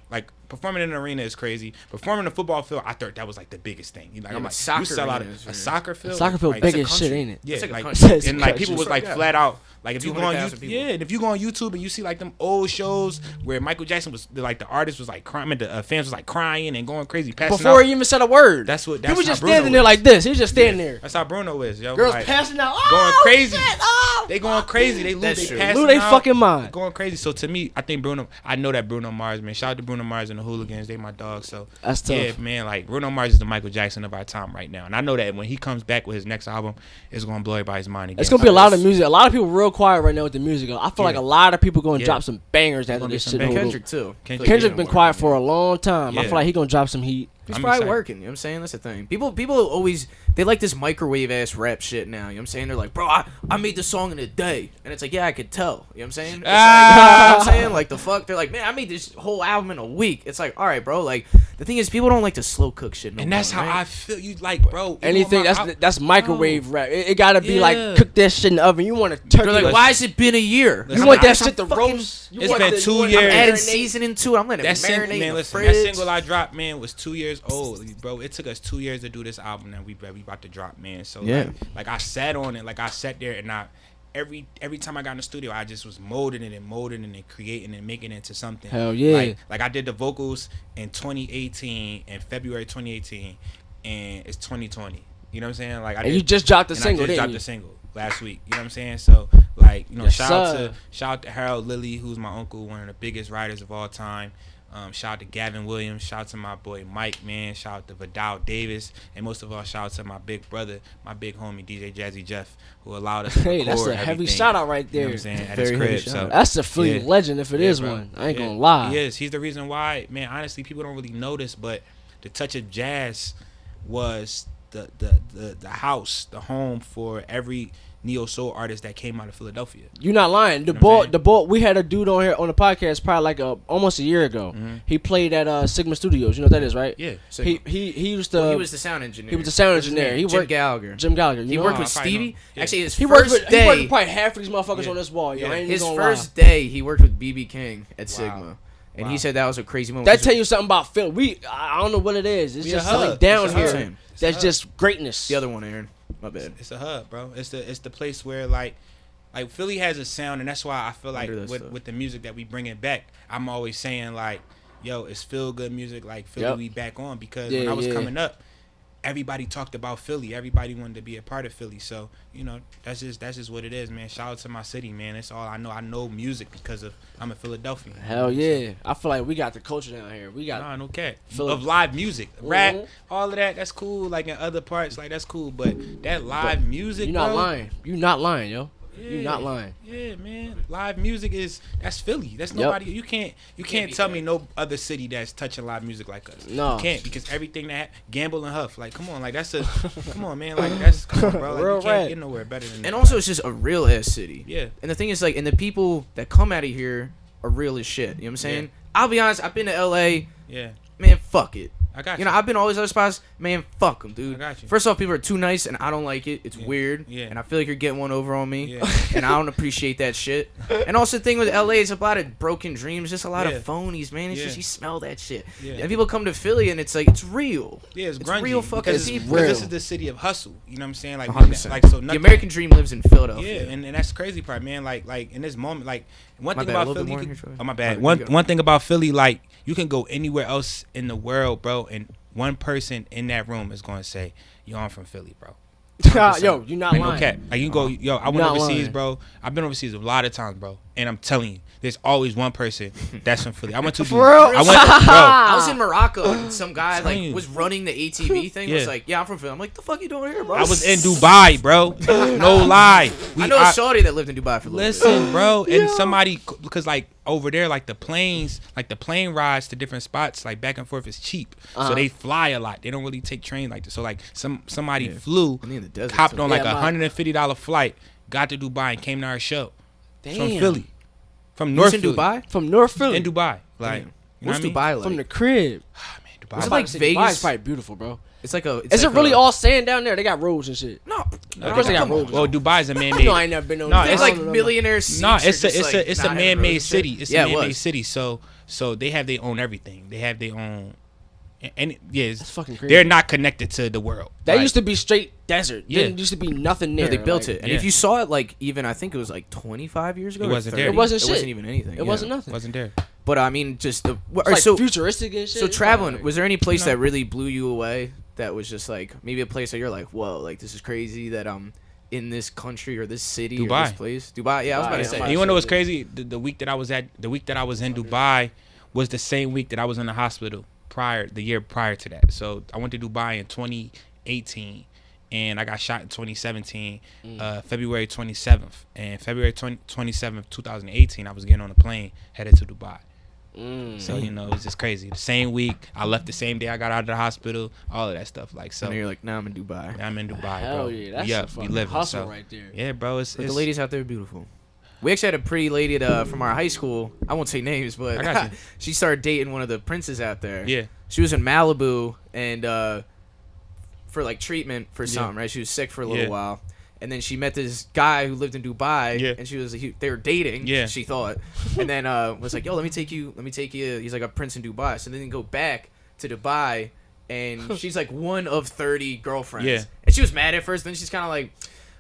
performing in an arena is crazy. Performing in a football field, I thought that was like the biggest thing. Like I'm like, you sell out a soccer field. Soccer field big as shit, ain't it? Yeah, like and like people was like flat out. Like if you go on YouTube, and if you go on YouTube and you see like them old shows where Michael Jackson was like the artist was like crying, the fans was like crying and going crazy, passing before out. he even said a word. That's what. He was just standing there like this. He was just standing there. That's how Bruno is, yo. Girls like, passing out, going crazy. Shit, oh, they going crazy. They lose. They passing lose their out, fucking mind. Going crazy. So to me, I think Bruno. I know that Bruno Mars, man. Shout out to Bruno Mars and the Hooligans. They my dogs. So that's tough. Yeah, man. Like Bruno Mars is the Michael Jackson of our time right now, and I know that when he comes back with his next album, it's gonna blow everybody's mind again. It's gonna be a lot of music. A lot of people real quiet right now with the music. I feel like a lot of people gonna drop some bangers after this shit. Kendrick too. Kendrick been quiet for a long time. I feel like he gonna drop some heat. He's probably working, you know what I'm saying? That's the thing. People always, they like this microwave ass rap shit now, you know what I'm saying? They're like, bro, I made this song in a day. And it's like, yeah, I could tell, you know what I'm saying? It's like, you know what I'm saying? Like, the fuck? They're like, man, I made this whole album in a week. It's like, all right, bro, like, the thing is, people don't like to slow cook shit no and more, that's how right? I feel. You like, bro. Anything that's microwave rap. It gotta be like cook that shit in the oven. You want to turkey? They're like, why has it been a year? You want that shit to roast? It's been 2 years. I'm adding seasoning to it. I'm letting it marinate in the fridge. That single I dropped, man, was 2 years old, bro. It took us 2 years to do this album that we about to drop, man. So like I sat on it, like I sat there and every time I got in the studio, I just was molding it and creating and making it into something. Hell yeah! Like I did the vocals in 2018, in February 2018, and it's 2020. You know what I'm saying? Like you just dropped the single. I just dropped the single last week. You know what I'm saying? So like, you know, Yes, shout out to Harold Lilly, who's my uncle, one of the biggest writers of all time. Shout out to Gavin Williams. Shout out to my boy Mike, man. Shout out to Vidal Davis. And most of all, shout out to my big brother, my big homie, DJ Jazzy Jeff, who allowed us to record that's a heavy shout out right there. You know what I'm saying? At his crib. So that's a Philly legend if it is bro. one. I ain't gonna lie. He is. He's the reason why, man, honestly, people don't really notice, but the Touch of Jazz was the house, the home for every neo soul artist that came out of Philadelphia. You're not lying. The ball. We had a dude on here on the podcast probably like almost a year ago. Mm-hmm. He played at Sigma Studios. You know what that is, right? Yeah. He used to. He was the sound engineer. He was the sound engineer. He worked Jim Gallagher. He worked with Stevie. Actually, his first day. He worked with probably half of these motherfuckers on this wall. Yeah. His first day, he worked with BB King at Sigma. And he said that was a crazy moment. That tell you something about Philly. I don't know what it is. It's just something down here. That's just greatness. The other one, Aaron. My bad. It's a hub, bro. It's the place where like Philly has a sound, and that's why I feel like with the music that we bring it back, I'm always saying like, yo, it's feel good music, like Philly we back on, because when I was coming up, everybody talked about Philly. Everybody wanted to be a part of Philly. So, you know, that's just what it is, man. Shout out to my city, man. That's all I know. I know music because I'm a Philadelphian. Hell yeah. I feel like we got the culture down here. We got no cat of live music. Rap, all of that, that's cool. Like in other parts, like that's cool. But that live music, you're not lying. You're not lying, yo. Yeah, you're not lying. Yeah, man. Live music that's Philly. That's nobody. You can't tell me no other city that's touching live music like us. No, you can't, because everything that Gamble and Huff, like, come on, like come on, man, like that's come on, bro. Like, you can't get nowhere better than that. And also, it's just a real ass city. Yeah. And the thing is, like, and the people that come out of here are real as shit. You know what I'm saying? Yeah. I'll be honest. I've been to LA. Yeah. Man, fuck it. I got you. You know, I've been all these other spots. Man, fuck them, dude. I got you. First off, people are too nice, and I don't like it. It's weird. Yeah. And I feel like you're getting one over on me. Yeah. And I don't appreciate that shit. And also, the thing with LA is a lot of broken dreams, just a lot of phonies, man. It's just, you smell that shit. Yeah. And people come to Philly, and it's like, it's real. Yeah, it's grungy. Real fucking people. Because this is the city of hustle. You know what I'm saying? Like, 100%. so the American dream lives in Philadelphia. Yeah, and that's the crazy part, man. Like in this moment, like, one thing about Philly. Oh, my bad. One thing about Philly, like, you can go anywhere else in the world, bro, and one person in that room is going to say, yo, I'm from Philly, bro. Yo, you're not lying. No cap. Like, you can go, yo, I went overseas, bro. I've been overseas a lot of times, bro. And I'm telling you, there's always one person that's from Philly. I went to I was in Morocco, and some guy was running the ATV thing. Was like, yeah, I'm from Philly. I'm like, the fuck you doing here, bro? I was in Dubai, bro. No lie. I know a shorty that lived in Dubai for a little bit. Listen, bro, and somebody, because like over there, like the plane rides to different spots, like back and forth, is cheap. So they fly a lot. They don't really take trains like this. So like somebody flew, hopped on like $150 flight, got to Dubai and came to our show. Damn. From Philly. From North Philly. Dubai? From North Philly. In Dubai. Like, what's Dubai like? From the crib. Oh, man, Dubai. Is it like Vegas? Dubai's probably beautiful, bro. It's like a. Is it really all sand down there? They got roads and shit. No, of course they got roads. Well, Dubai's a man-made. No, I ain't never been on. No, it's like millionaire seats. No, it's a man-made city. It's a man-made city. So they have their own everything. They have their own. And that's fucking crazy. They're not connected to the world. That used to be straight desert. Yeah. There used to be nothing there. No, they built it. And if you saw it, like, even I think it was like 25 years ago. It wasn't there. It wasn't shit. It wasn't even anything. It wasn't nothing. It wasn't there. But I mean, just the like futuristic and shit. So traveling, was there any place that really blew you away? That was just like maybe a place that you're like, whoa, like this is crazy that I'm in this country or this city Dubai. or this place. Dubai. Yeah, I was about to say. You wanna know what's crazy? The week that I was in Dubai was the same week that I was in the hospital. The year prior to that. So I went to Dubai in 2018 and I got shot in 2017, February 27th. And February 27th, 2018, I was getting on a plane headed to Dubai. So you know, it's just crazy. The same week, I left the same day I got out of the hospital. All of that stuff, like so. And you're like, nah, I'm in Dubai. I'm in Dubai, Hell bro. yeah, that's a we fucking living, hustle so. right there. Yeah, bro. It's But the ladies out there are beautiful. We actually had a pretty lady from our high school. I won't say names, but I got you. she started dating one of the princes out there. Yeah. She was in Malibu and for like treatment for something, right? She was sick for a little while. And then she met this guy who lived in Dubai, and she was they were dating. She thought, and then was like, "Yo, let me take you." He's like a prince in Dubai. So then they go back to Dubai, and she's like one of 30 girlfriends. Yeah. And she was mad at first. Then she's kind of like,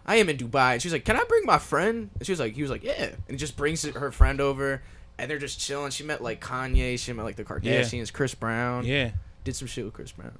"I am in Dubai." And she's like, "Can I bring my friend?" And he was like, "Yeah." And he just brings her friend over, and they're just chilling. She met like Kanye. She met like the Kardashians, Chris Brown. Yeah. Did some shit with Chris Brown.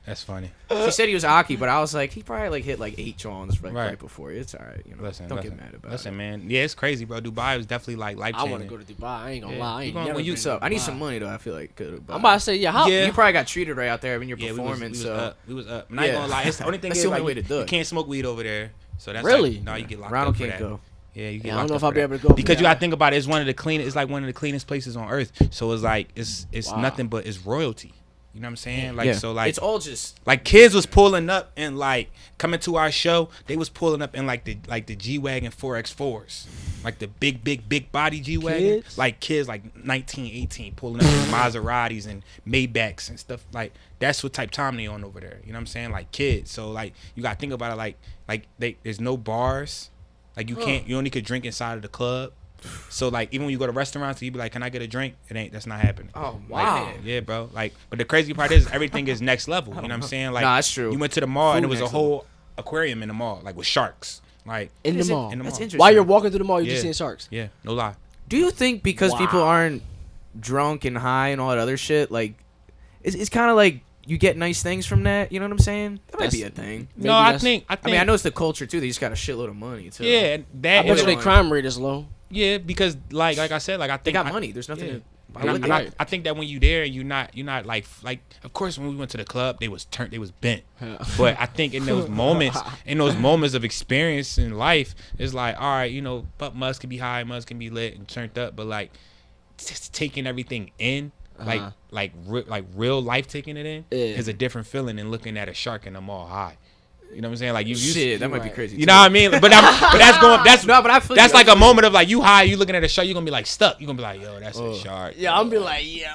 That's funny. She said he was Aki, but I was like, he probably like hit like 8 joints right before. It's all right, you know. Don't get mad about it. Listen, man. Yeah, it's crazy, bro. Dubai was definitely like life changing. I want to go to Dubai. I ain't gonna lie. I ain't When never you been to I need Dubai. some money though. I feel like good. I'm about to say, You probably got treated right out there in your performance. We was up. I'm not gonna lie. It's the only thing That's is the only like way to do it. you can't smoke weed over there. So that's Really? like, no, you get locked Ronald up for can't that. go. Yeah, you get I don't locked know up if I'll for be that. able to go. Because you gotta think about it. It's one of the cleanest. It's like one of the cleanest places on earth. So it's like it's nothing but it's royalty. You know what I'm saying? Like so like it's all just like kids was pulling up and like coming to our show. They was pulling up in like the G-Wagon 4X4s, like the big body G-Wagon. Like kids like 19, 18 pulling up in Maseratis and Maybachs and stuff. Like that's what type time they on over there. You know what I'm saying? Like kids. So like you gotta think about it. Like there's no bars. Like you only could drink inside of the club. So like even when you go to restaurants, you be like, "Can I get a drink?" That's not happening. Oh wow, Yeah, bro. Like, but the crazy part is everything is next level. You know what I'm saying? Like, nah, that's true. You went to the mall and there was a whole aquarium in the mall, like with sharks. Like in the mall. In the That's mall. interesting. While you're walking through the mall, you're just seeing sharks. Yeah, no lie. Do you think because people aren't drunk and high and all that other shit, like it's kind of like you get nice things from that? You know what I'm saying? That might be a thing. No, I think. I mean, I know it's the culture too. They just got a shitload of money too. Yeah, that. I bet you their crime rate is low. Yeah, because like I said, like I think they got money. There's nothing. I think that when you there, you're not like of course when we went to the club, they was bent. But I think in those moments of experience in life, it's like, all right, you know, but Muzz can be high, Muzz can be lit and turned up, but like just taking everything in, like real life taking it in is a different feeling than looking at a shark in the mall high. You know what I'm saying? Like that might be crazy. You know what I mean? But I feel that's like a moment of like you high, you looking at a shark, you're gonna be like stuck. You're gonna be like, yo, that's a shark. Yeah, I'm be like, yo.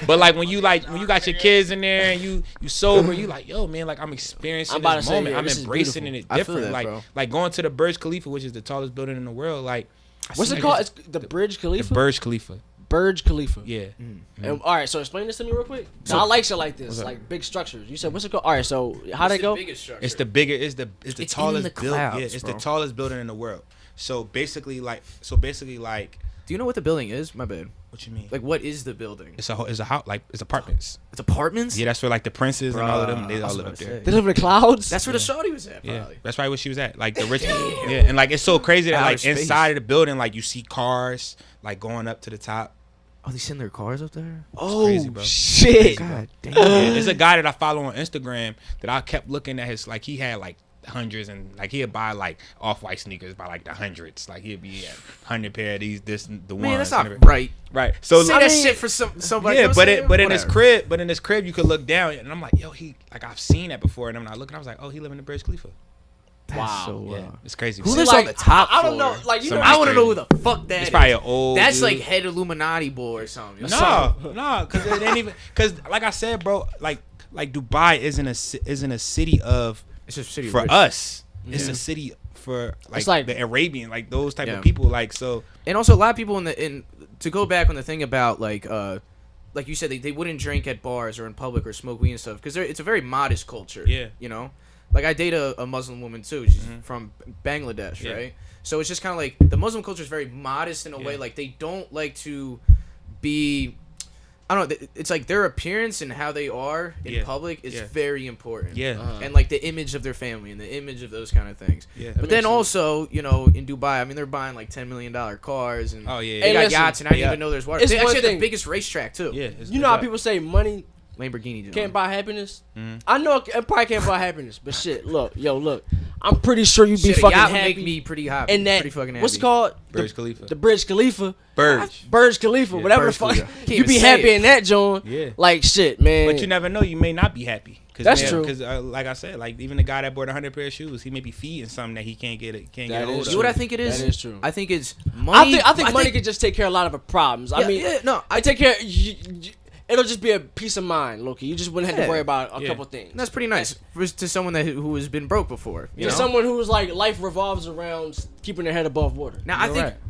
But like when you got your kids in there and you sober, you like, yo, man, like I'm experiencing this moment. I'm embracing it different. Like going to the Burj Khalifa, which is the tallest building in the world. Like what's it called? It's the Burj Khalifa. The Burj Khalifa. Burj Khalifa. Yeah. And, all right, so explain this to me real quick. So, I like shit like this, like big structures. You said what's it called? All right, so how'd it go? It's the biggest. It's the tallest building. Yeah, it's bro. the tallest building in the world. So basically, like. Do you know what the building is? My bad. What you mean? Like, what is the building? It's a house. Like it's apartments. It's apartments. Yeah, that's where like the princes and all of them. They all live up there. They live in the clouds. That's where the shawty was at. Yeah, Probably. that's probably where she was at. Like the rich. Yeah, and like it's so crazy that like inside of the building, like you see cars like going up to the top. Oh, they send their cars up there? Oh, crazy, bro. Shit. God damn. Yeah, there's a guy that I follow on Instagram that I kept looking at his, like, he had, like, hundreds and, like, he'd buy, like, off-white sneakers by, like, the hundreds. Like, he'd be at 100 pair of these, the ones. Man, that's not right. Right. So, say that shit for somebody. Yeah, but in his crib, you could look down, and I'm like, yo, like, I've seen that before, and I'm not looking, I was like, oh, he live in the Burj Khalifa. Wow. So, yeah, it's crazy. Who lives on the top floor? I don't know. Like, you know, I want to know who the fuck that is. It's probably an old That's dude. like head Illuminati boy or something. No, because it ain't even. Because like I said, bro, like Dubai isn't a city of. It's just a city for rich. us. Yeah. It's a city for it's like the Arabian, like those type of people. Like so. And also a lot of people to go back on the thing about like you said they wouldn't drink at bars or in public or smoke weed and stuff because it's a very modest culture. Yeah. You know. Like, I date a Muslim woman, too. She's from Bangladesh, right? So it's just kind of like, the Muslim culture is very modest in a way. Like, they don't like to be, I don't know, it's like their appearance and how they are in public is very important. Yeah. And, like, the image of their family and the image of those kind of things. Yeah. But then also, you know, in Dubai, I mean, they're buying, like, $10 million cars. And oh, yeah. they got yachts, and I didn't even know there's water. They actually have thing. the biggest racetrack, too. Yeah. You know how people say money Lamborghini John. Can't buy happiness. Mm-hmm. I know it probably can't buy happiness, but shit, look. I'm pretty sure you be Shit, a fucking yacht would happy. make me pretty happy. And that pretty fucking happy. what's it called? Burj Khalifa. The Burj Khalifa. Burj Khalifa. Yeah, Whatever Burj the fuck. Khalifa. Can't You even be say happy it. in that joint. Yeah. Like shit, man. But you never know. You may not be happy. That's true. Because, like I said, like even the guy that bought 100 pair of shoes, he may be feeding something that he can't get That hold is of. You know what I think it is? That is true. I think it's money. I think money can just take care of a lot of the problems. I mean, I take care. It'll just be a peace of mind, Loki. You just wouldn't have to worry about a couple things. And that's pretty nice to someone who has been broke before. You know? Someone who's like life revolves around keeping their head above water. Now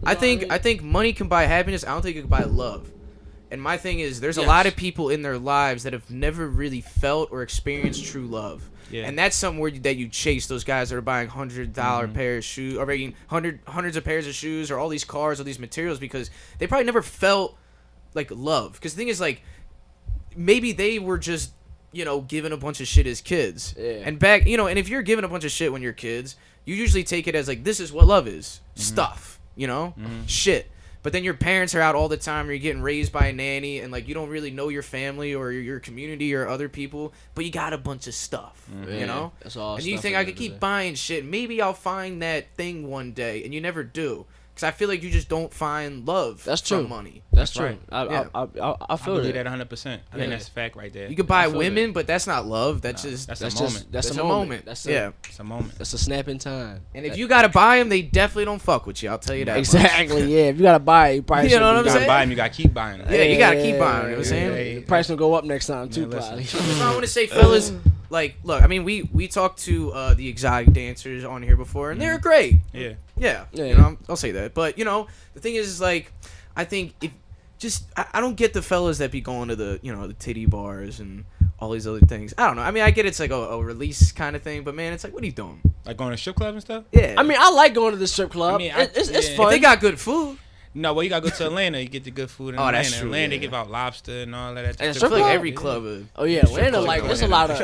I think money can buy happiness. I don't think it can buy love. And my thing is, there's a lot of people in their lives that have never really felt or experienced true love. Yeah. And that's something that you chase those guys that are buying $100 pair of shoes or making hundreds of pairs of shoes or all these cars or these materials because they probably never felt like love. Because the thing is, like, maybe they were just, given a bunch of shit as kids. Yeah. And and if you're given a bunch of shit when you're kids, you usually take it as like, this is what love is. Stuff, shit. But then your parents are out all the time, or you're getting raised by a nanny, and like you don't really know your family or your community or other people, but you got a bunch of stuff, That's all. And you think I could keep buying shit. Maybe I'll find that thing one day, and you never do. Because I feel like you just don't find love from money. That's true. Right. I feel that 100%. I think that's a fact right there. You could buy women, but that's not love. That's a moment. That's a moment. It's a moment. That's a snap in time. And if you gotta buy them, they definitely don't fuck with you. I'll tell you that. Exactly. Yeah. If you gotta buy it, you probably you know what I'm You saying? gotta buy them. You gotta keep buying them. Yeah, you gotta keep buying them. You know what I'm saying? The price will go up next time too, probably. So I want to say, fellas, like, look, I mean, we talked to the exotic dancers on here before, and they're great. Yeah. I'll say that. But the thing is like, I think I don't get the fellas that be going to the the titty bars and all these other things. I don't know. I mean, I get it's like a release kind of thing, but man, it's like, what are you doing? Like going to strip club and stuff? Yeah. I mean, I like going to the strip club. I mean, it's fun. If they got good food. No, well, you gotta go to Atlanta. You get the good food in Atlanta. That's true. Atlanta, they give out lobster and all that. And I feel like every club. Oh yeah, Atlanta, like there's a lot of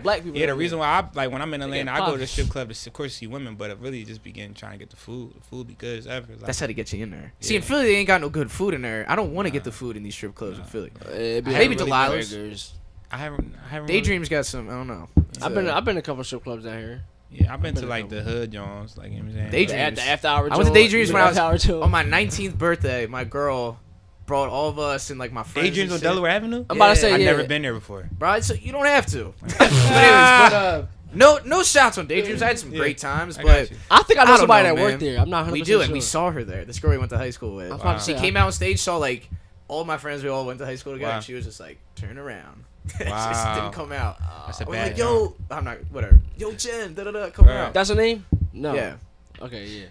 black people. Yeah, the reason why when I'm in Atlanta, I go to the strip club to, of course, see women, but it really just begin trying to get the food. The food be good as ever. Like, that's how to get you in there. Yeah. See, in Philly, they ain't got no good food in there. I don't want to get the food in these strip clubs in Philly. Maybe Delilah's. I haven't. Daydream's got some. I don't know. I've been to a couple strip clubs down here. Yeah, I've been to like the hood Jones, like, you know what I'm saying? Daydreams. The after hour. I went to Daydreams when I was on my 19th birthday. My girl brought all of us and like my friends. Daydreams on Delaware Avenue? I'm about to say, I've never been there before. Bro, so you don't have to. But no shouts on Daydreams. I had some great times, but I think I know somebody that man. worked there. I'm not 100% We do, and we saw her there. This girl we went to high school with. She came out on stage, saw like all my friends. We all went to high school together, and she was just like, "Turn around." She just didn't come out. That's a we're bad like, yo, I'm not, whatever. Yo, Jen, come out. That's her name? No. Yeah. Okay, yeah.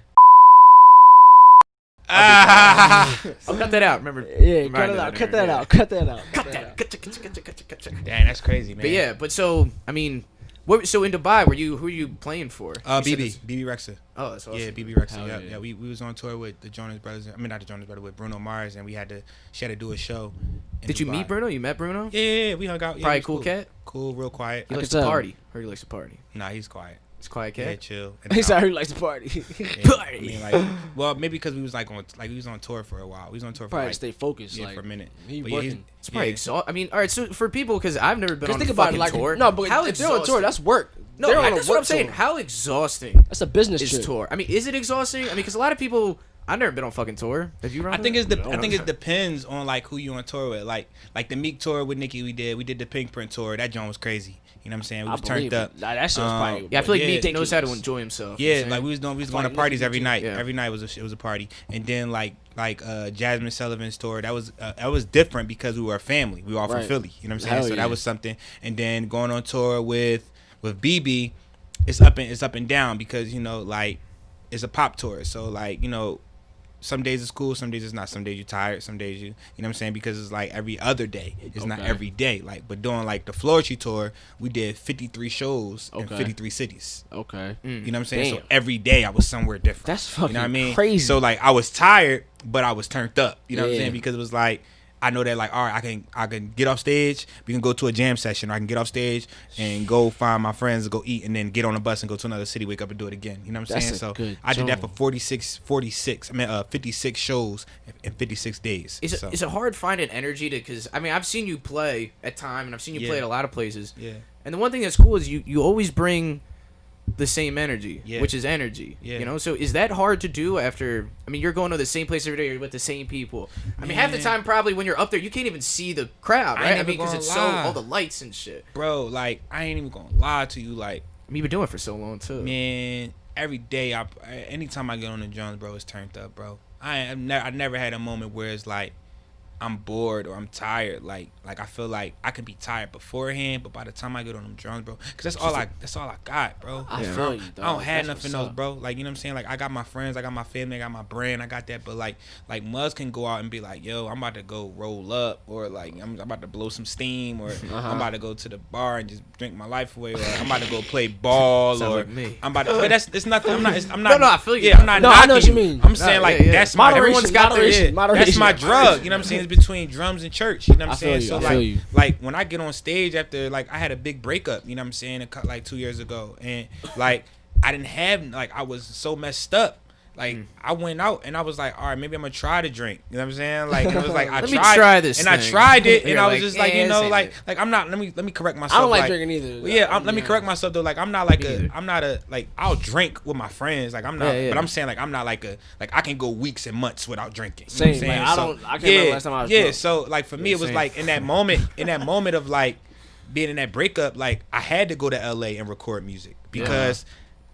I'll cut that out. Remember? Yeah, cut that out. Cut that. Damn, that's crazy, man. But yeah, so I mean, so in Dubai, who were you playing for? BB Rexha. Oh, that's awesome. Yeah, BB Rexha. Yeah. We was on tour with the Jonas Brothers. I mean, not the Jonas Brothers, with Bruno Mars, and she had to do a show. Did you meet Bruno? You met Bruno? Yeah, we hung out. Probably cool cat. Cool, real quiet. He likes to party. Heard he likes to party. Nah, he's quiet. He's quiet cat. Yeah, chill. He's out here likes to party. I mean, well, maybe because we was we was on tour for a while. We was on tour for probably stay focused. Yeah, for a minute. He working. It's probably exhausting. I mean, all right. So for people, because I've never been on a fucking tour. No, but if they're on tour, that's work. No, that's what I'm saying. How exhausting? That's a business trip. Tour. I mean, is it exhausting? I mean, because a lot of people. I've never been on fucking tour. Have you? I think it depends on like who you on tour with. Like the Meek tour with Nicki, we did the Pink Print tour. That joint was crazy. You know what I'm saying? We was turned up. That shit was probably. Yeah, I feel like Meek knows how to enjoy himself. Yeah, like we was going to parties every night. Yeah. Every night it was a party. And then like Jasmine Sullivan's tour, that was different because we were a family. We were all from Philly. You know what I'm saying? So that was something. And then going on tour with BB, it's up and down because like it's a pop tour. So like some days it's cool, some days it's not. Some days you're tired, some days you know what I'm saying, because it's like every other day. It's not every day. Like, but during like the Flourishing tour, we did 53 shows in 53 cities. Okay. You know what I'm saying? Damn. So every day I was somewhere different. That's fucking crazy. Crazy. So like I was tired, but I was turned up. You know what I'm saying? Because it was like I know that like, all right, I can get off stage, we can go to a jam session, or I can get off stage and go find my friends to go eat, and then get on a bus and go to another city, wake up and do it again. You know what I'm saying? So I did that for 56 shows in 56 days. Is it hard finding energy to, because I mean, I've seen you play at time, and I've seen you play at a lot of places. Yeah. And the one thing that's cool is you always bring the same energy, which is energy. Yeah. You know, so is that hard to do after? I mean, you're going to the same place every day. You're with the same people. I mean, half the time, probably when you're up there, you can't even see the crowd, right? I mean, because it's all the lights and shit. Bro, like, I ain't even gonna lie to you. Like, I mean, you've been doing it for so long too. Man, every day, anytime I get on the drums, bro, it's turned up, bro. I never had a moment where it's like I'm bored or I'm tired. Like I feel like I can be tired beforehand, but by the time I get on them drums, bro, because that's all I got, bro. I feel you, dog. I don't have nothing else, bro. Like, you know what I'm saying? Like, I got my friends, I got my family, I got my brand, I got that. But like Muzz can go out and be like, yo, I'm about to go roll up, or like I'm about to blow some steam, or I'm about to go to the bar and just drink my life away, or I'm about to go play ball, or like me. I'm about to. But it's nothing. I'm not. No, I feel you. Yeah, I'm not. No, I know what you mean. I'm saying like that's my. Everyone's got their. That's my drug. You know what I'm saying? It's between drums and church. You know what I'm saying? So like when I get on stage after, like, I had a big breakup, you know what I'm saying, like 2 years ago, and like I didn't have, like, I was so messed up. Like, I went out and I was like, all right, maybe I'm gonna try to drink. You know what I'm saying? Like, it was like I try this, and thing. I tried it, and I was like, just like, you know, like I'm not. Let me correct myself. I don't like drinking either. Well, yeah, let me correct myself though. Like, I'm not like like, I'll drink with my friends. Like, I'm not, but I'm saying like I'm not like I can go weeks and months without drinking. You know what I'm saying? I can't remember last time I was drunk. So like for me, it was like in that moment of like being in that breakup, like I had to go to LA and record music because.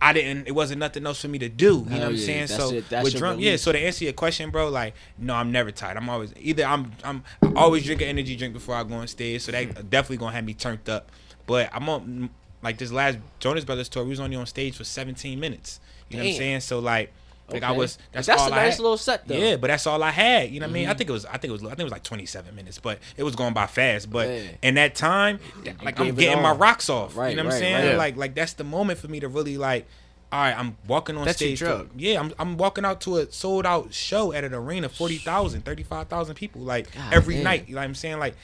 It wasn't nothing else for me to do. You know what I'm saying? So with drunk, so to answer your question, bro, like, no, I'm never tired. I'm always I always drink an energy drink before I go on stage. So that definitely gonna have me turned up. But I'm on, like, this last Jonas Brothers tour, we was only on stage for 17 minutes. You know what I'm saying? So like Okay. I was. That's a all I nice had. little set though. Yeah, but that's all I had. You know what I mean? I think it was like 27 minutes, but it was going by fast. But in that time, like, I'm getting my rocks off. Right, you know what I'm saying? Yeah. Like that's the moment for me to really like. All right, I'm walking on stage. Your drug. I'm walking out to a sold out show at an arena, 40,000, 35,000 people, like, God every damn. night. You know what I'm saying? Like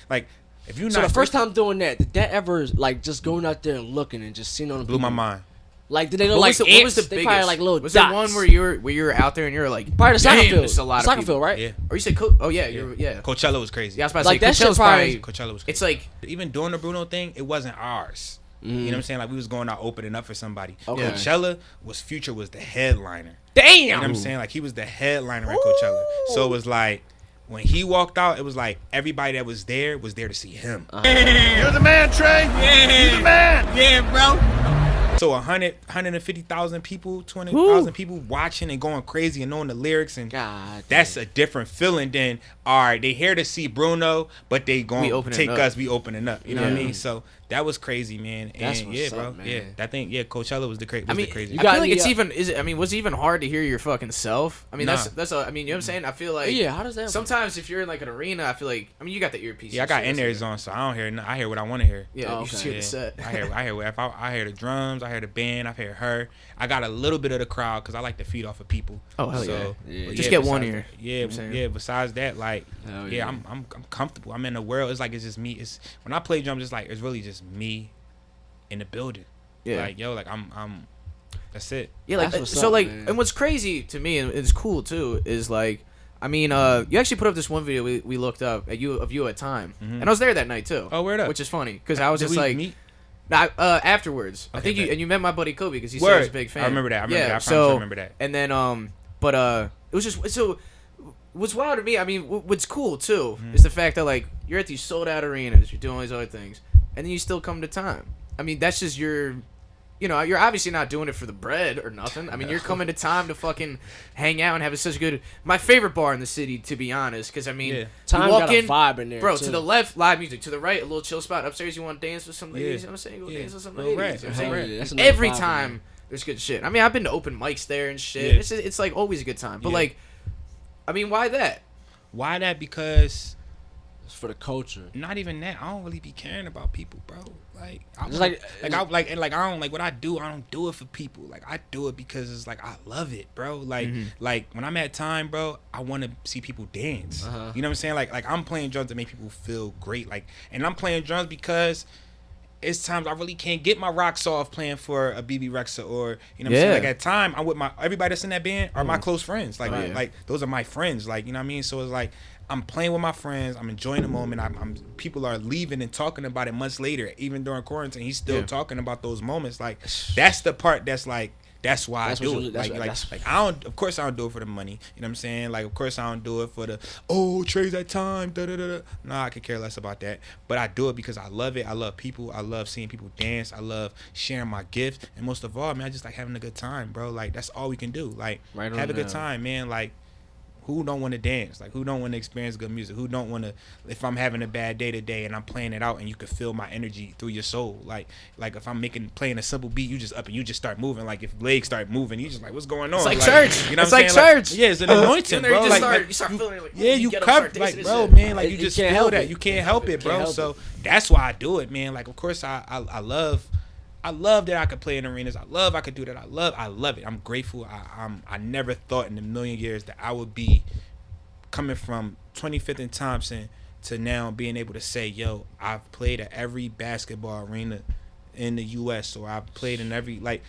if you So not the first time doing that, did that ever, like, just going out there and looking and just seeing on the blew my people? mind. Like, did they look What like was the ants? They biggest? probably like little was dots. there one where you were out there and you were like, Probably the soccer damn, field. this is a lot of Soccer people. field, right? Yeah. Or you said, yeah. Coachella was crazy. Yeah, I was about to Like, say, that shit Coachella's probably- Coachella was crazy. It's like, Even doing the Bruno thing, it wasn't ours. You know what I'm saying? Like, we was going out opening up for somebody. Okay. Coachella Future was the headliner. Damn. You know what I'm saying? Like, he was the headliner at Coachella. So it was like, when he walked out, it was like everybody that was there to see him. You're the man, Trey. Yeah. You're the man. Yeah, bro. So 150,000 people, 20,000 people watching and going crazy and knowing the lyrics, and God, that's a different feeling than, all right, they here to see Bruno, but they going to take us, we opening up. You know what I mean? So that was crazy, man. That's and what's bro. up, man. Yeah, that thing, Coachella was the crazy. I The mean, crazy. I feel like it's even. Was it even hard to hear your fucking self? I mean, Nah. that's. I mean, you know what I'm saying? I feel like. Yeah, how does that work? Sometimes if you're in like an arena, I feel like. I mean, you got the earpiece. Yeah, I got in there on, so I don't hear. I hear what I want to hear. Yeah, Oh, you just okay. hear the set. I hear the drums, I hear the band, I hear her. I got a little bit of the crowd because I like to feed off of people. Oh, hell so, yeah. but Just get one besides ear. that- You know what I'm saying? yeah. Besides that, like, Hell yeah, yeah. I'm comfortable. I'm in the world. It's like it's just me. It's when I play drums, it's like it's really just me in the building. Yeah. Like, yo, like I'm. That's it. Yeah, like That's what's so, up, like, man. and what's crazy to me, and it's cool too, is like, I mean, you actually put up this one video we looked up of you at Time, and I was there that night too. Oh, word up. Which is funny because I was Did just we like, meet? nah, afterwards. I Okay, think you bet. and you met my buddy Kobe because he said he Word. was a big fan. I remember that. I Yeah, promise so I remember that. And then but it was just so. What's wild to me, I mean, what's cool too is the fact that like you're at these sold out arenas, you're doing all these other things, and then you still come to Time. I mean, that's just your. You know, you're obviously not doing it for the bread or nothing. I mean, you're coming to Time to fucking hang out and have such a good. My favorite bar in the city, to be honest, because I mean, Yeah. you Time walk got a in, vibe in there, bro. too. To the left, live music. To the right, a little chill spot. Upstairs, you want to dance with some ladies. Yeah. You know what I'm saying? Go Yeah. dance with some Little ladies. rat. You know what I'm Hell saying? yeah, that's another Every vibe in time there. there's good shit. I mean, I've been to open mics there and shit. Yeah. It's like always a good time. But Yeah. like, I mean, why that? Why that? Because It's for the culture. Not even that. I don't really be caring about people, bro. Like, I don't like what I do. I don't do it for people. Like, I do it because it's like I love it, bro. Like, like when I'm at time, bro, I want to see people dance. You know what I'm saying? Like I'm playing drums to make people feel great. Like, and I'm playing drums because it's times I really can't get my rocks off playing for a BB Rexa or, you know what I'm saying? Like at time, I'm with everybody that's in that band are my close friends. Like, like those are my friends. Like, you know what I mean? So it's like, I'm playing with my friends. I'm enjoying the moment. People are leaving and talking about it months later, even during quarantine. He's still talking about those moments. Like, that's the part that's like, that's why I do it. Like I don't. Of course, I don't do it for the money. You know what I'm saying? Like, of course, I don't do it for the Trey's that time. Da da da. Nah, I could care less about that. But I do it because I love it. I love people. I love seeing people dance. I love sharing my gifts. And most of all, man, I just like having a good time, bro. Like, that's all we can do. Like, have a good time, man. Like, who don't want to dance? Like, who don't want to experience good music? Who don't want to, if I'm having a bad day today and I'm playing it out and you can feel my energy through your soul. Like if I'm playing a simple beat, you just up and you just start moving. Like, if legs start moving, you just like, what's going on? It's like church. You know it's what I'm like saying? church. Like, yeah, it's an anointing, bro. You start feeling like, you get cover, up, like, bro, shit. man, like, you just feel that. It. You can't help it, bro. So that's why I do it, man. Like, of course, I love that I could play in arenas. I could do that. I love it. I'm grateful. I never thought in a million years that I would be coming from 25th and Thompson to now being able to say, yo, I've played at every basketball arena in the U.S. or I've played in every, like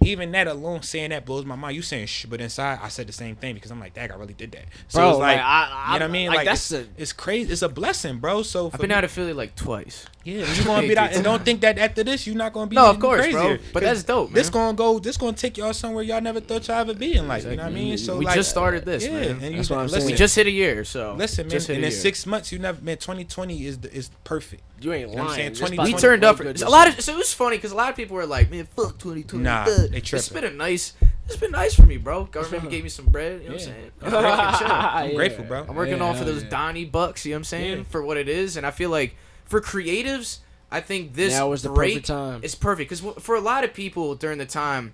even that alone, saying that blows my mind. You saying but inside I said the same thing because I'm like, dang, I really did that. So bro, it's like, you know what I mean? Like it's crazy. It's a blessing, bro. So I've been out of Philly like twice. Yeah, and you're gonna be out, and don't think that after this you're not gonna be no, of course, crazier, bro. But that's dope, man. This gonna take y'all somewhere y'all never thought y'all ever be in life. Exactly. You know what I mean? So we just started this, man. And that's what I'm saying. We just hit a year, so listen, man. And in 6 months, you never, man. 2020 is perfect. You ain't lying. You know what I'm saying? We turned up for a lot of. So it was funny because a lot of people were like, "Man, fuck 2020." Nah, they tripping. It's been nice for me, bro. Government gave me some bread. You know what I'm saying? I'm grateful, bro. I'm working off of those Donnie bucks. You know what I'm saying? For what it is, and I feel like for creatives, I think this now is the break perfect time. It's perfect because for a lot of people during the time,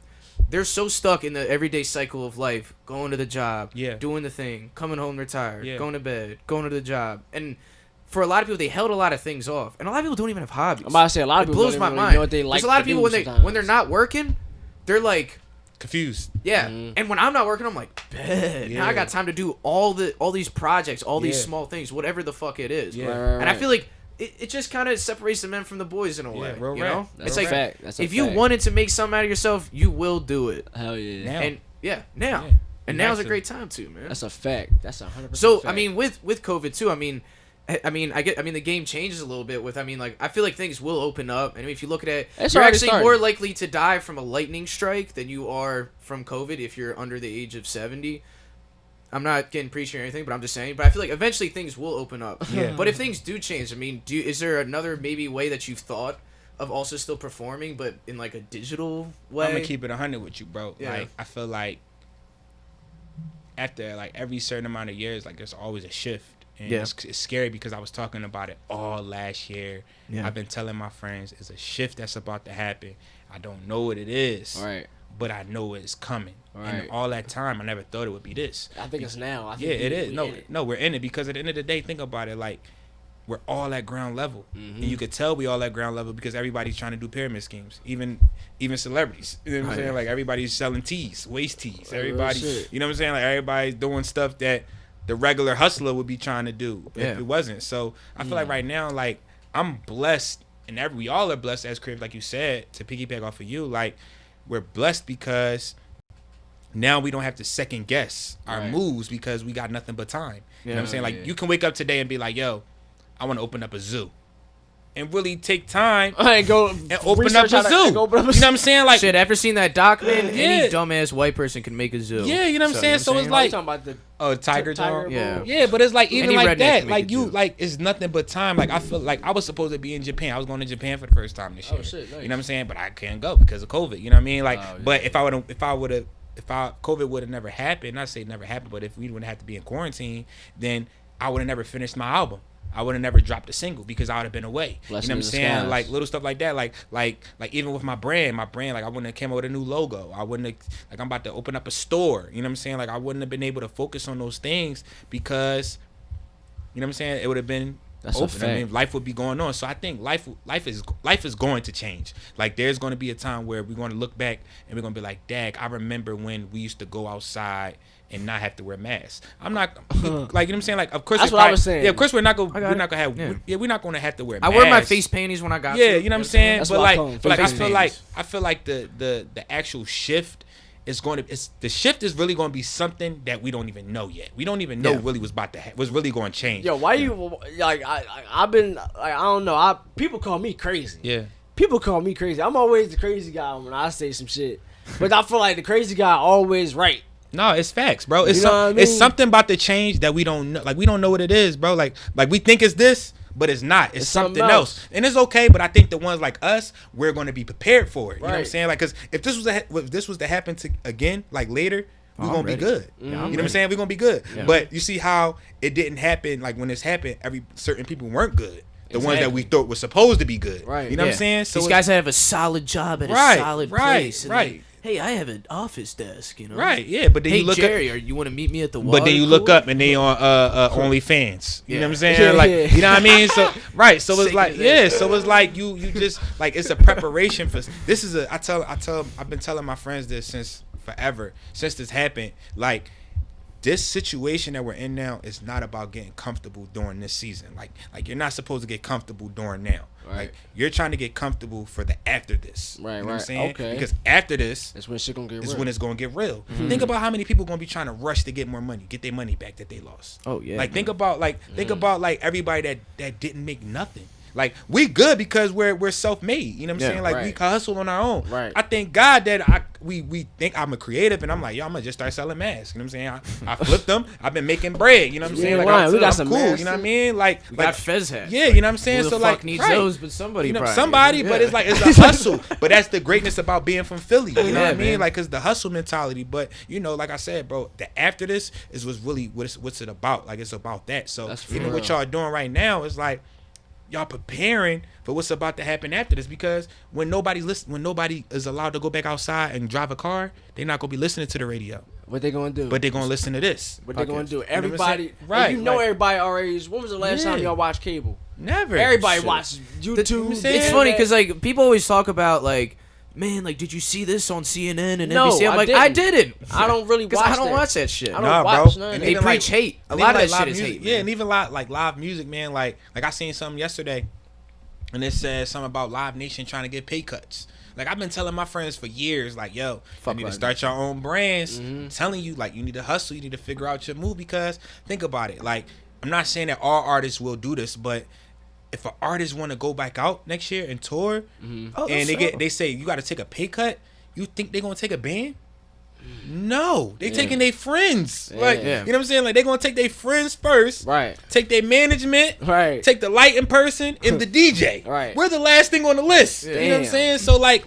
they're so stuck in the everyday cycle of life, going to the job, doing the thing, coming home retired, going to bed, going to the job, and for a lot of people, they held a lot of things off, and a lot of people don't even have hobbies. I'm about to say a lot of people blows don't my even mind. know what they like. There's a lot of people when they're not working, they're like confused. Yeah, and when I'm not working, I'm like, bet. Now I got time to do all these projects, all these small things, whatever the fuck it is. And I feel like it just kind of separates the men from the boys in a way. You know, that's it's like that's if you wanted to make something out of yourself, you will do it. Hell yeah. Now. And now's a great time too, man. That's a fact. That's 100%. So fact. I mean, with COVID too, I mean, the game changes a little bit with, I feel like things will open up. And if you look at it, you're actually more likely to die from a lightning strike than you are from COVID if you're under the age of 70. I'm not getting preachy or anything, but I'm just saying. But I feel like eventually things will open up. Yeah. But if things do change, I mean, is there another maybe way that you've thought of also still performing, but in like a digital way? I'm gonna keep it 100 with you, bro. Yeah. Like, I feel like after like every certain amount of years, like there's always a shift. And it's scary because I was talking about it all last year. Yeah. I've been telling my friends it's a shift that's about to happen. I don't know what it is, but I know it's coming. And all that time, I never thought it would be this. I think it's now. I think it is. No, we're in it because at the end of the day, think about it. Like, we're all at ground level, and you could tell we all at ground level because everybody's trying to do pyramid schemes. Even celebrities. You know what I'm saying? Like, everybody's selling tees, waist tees. Everybody, you know what I'm saying? Like, everybody's doing stuff that the regular hustler would be trying to do if it wasn't. So I feel like right now, like, I'm blessed, and we all are blessed as creators, like you said, to piggyback off of you. Like, we're blessed because now we don't have to second guess our moves because we got nothing but time. You know what I'm saying? Like, you can wake up today and be like, yo, I want to open up a zoo. And really take time and open up a zoo. You know what I'm saying? Like, shit, after seeing that doc, man, any dumbass white person can make a zoo. Yeah, you know what I'm saying? So it's like, talking about the tiger jaw. Yeah, but it's like even like that. Like, like, it's nothing but time. Like, I feel like I was supposed to be in Japan. I was going to Japan for the first time this year. Oh shit, nice. You know what I'm saying? But I can't go because of COVID. You know what I mean? Like, but if COVID would have never happened, not say never happened, but if we wouldn't have to be in quarantine, then I would have never finished my album. I would have never dropped a single because I would have been away. You know what I'm saying? Like, little stuff like that. Like even with my brand, like, I wouldn't have came out with a new logo. I wouldn't have, like, I'm about to open up a store. You know what I'm saying? Like, I wouldn't have been able to focus on those things because, you know what I'm saying? It would have been That's a open. I fact. mean, life would be going on. So I think life is going to change. Like there's going to be a time where we're going to look back and we're going to be like, "Dag, I remember when we used to go outside and not have to wear masks." I'm not like, you know what I'm saying? Like, of course, That's what I was saying. Yeah, of course, we're not going to have. Yeah. We're not going to have to wear. I masks. wear my face panties when I got. Yeah, to, you know what I'm saying. That's But what I like, call them, but like, face panties. I feel like the actual shift is going to. The shift is really going to be something that we don't even know yet. We don't even know really was really going to change. Yo, why you like? I've been like, I don't know. People call me crazy. Yeah. People call me crazy. I'm always the crazy guy when I say some shit, but I feel like the crazy guy always right. No, it's facts, bro. It's You know what I mean? it's something about the change that we don't know. Like we don't know what it is, bro. Like we think it's this, but it's not. It's something else. And it's okay. But I think the ones like us, we're going to be prepared for it. You know what I'm saying? Like, because if this was to happen to again, like later, we're gonna be good. You know what I'm saying? We're gonna be good. Yeah. But you see how it didn't happen. Like when this happened, certain people weren't good. The ones that we thought were supposed to be good. Right. You know what I'm saying? So these guys have a solid job at a solid place. Right. Hey, I have an office desk, you know. Right, yeah, but then hey, you look Jerry, up, you want to meet me at the but then you look up and they on OnlyFans. You know what I'm saying? Like, you know what I mean? So right, so it's like so it's like you just like it's a preparation for this is a I've been telling my friends this since forever, since this happened. Like this situation that we're in now is not about getting comfortable during this season. Like you're not supposed to get comfortable during now. Right. Like you're trying to get comfortable for the after this. Right, you know what I'm saying? Okay. Because after this is when shit gonna get real. Is when it's gonna get real. Mm-hmm. Think about how many people gonna be trying to rush to get more money, get their money back that they lost. Oh yeah. Like think about everybody that didn't make nothing. Like we good because we're self-made. You know what I'm saying? Like we can hustle on our own. Right. I thank God that we think I'm a creative and I'm like, yo, I'm gonna just start selling masks. You know what I'm saying? I flipped them. I've been making bread. You know what I'm saying? Like we got I'm some cool. masks. You know what I mean? Like we got Fez hats. Yeah, you know what I'm saying? Who so the like fuck needs those, but somebody, you know, probably. somebody. But it's like it's a hustle. But that's the greatness about being from Philly. You know what I mean? Like, cause the hustle mentality. But you know, like I said, bro, the after this is what's it about? Like it's about that. So even what y'all doing right now is like y'all preparing for what's about to happen after this, because when nobody is allowed to go back outside and drive a car, they're not gonna be listening to the radio. What they gonna do? But they're gonna listen to this. What they gonna do? Everybody, you know right? You know, everybody already. When was the last time y'all watched cable? Never. Everybody watches YouTube. It's funny because like people always talk about like, man, like, did you see this on CNN and NBC? I'm like, I didn't. I don't really watch I don't watch that shit. I don't watch none. And they preach hate. A lot of that shit is hate. Yeah, and even like live music, man. Like I seen something yesterday, and it said something about Live Nation trying to get pay cuts. Like I've been telling my friends for years, like, yo, you need to start your own brands. I'm telling you, like, you need to hustle. You need to figure out your move, because think about it. Like, I'm not saying that all artists will do this, but if an artist want to go back out next year and tour, and they say you got to take a pay cut, you think they're gonna take a band? No, they taking their friends. Like, you know what I'm saying? Like, they gonna take their friends first, right? Take their management, right? Take the lighting person and the DJ, right? We're the last thing on the list. You know what I'm saying? So like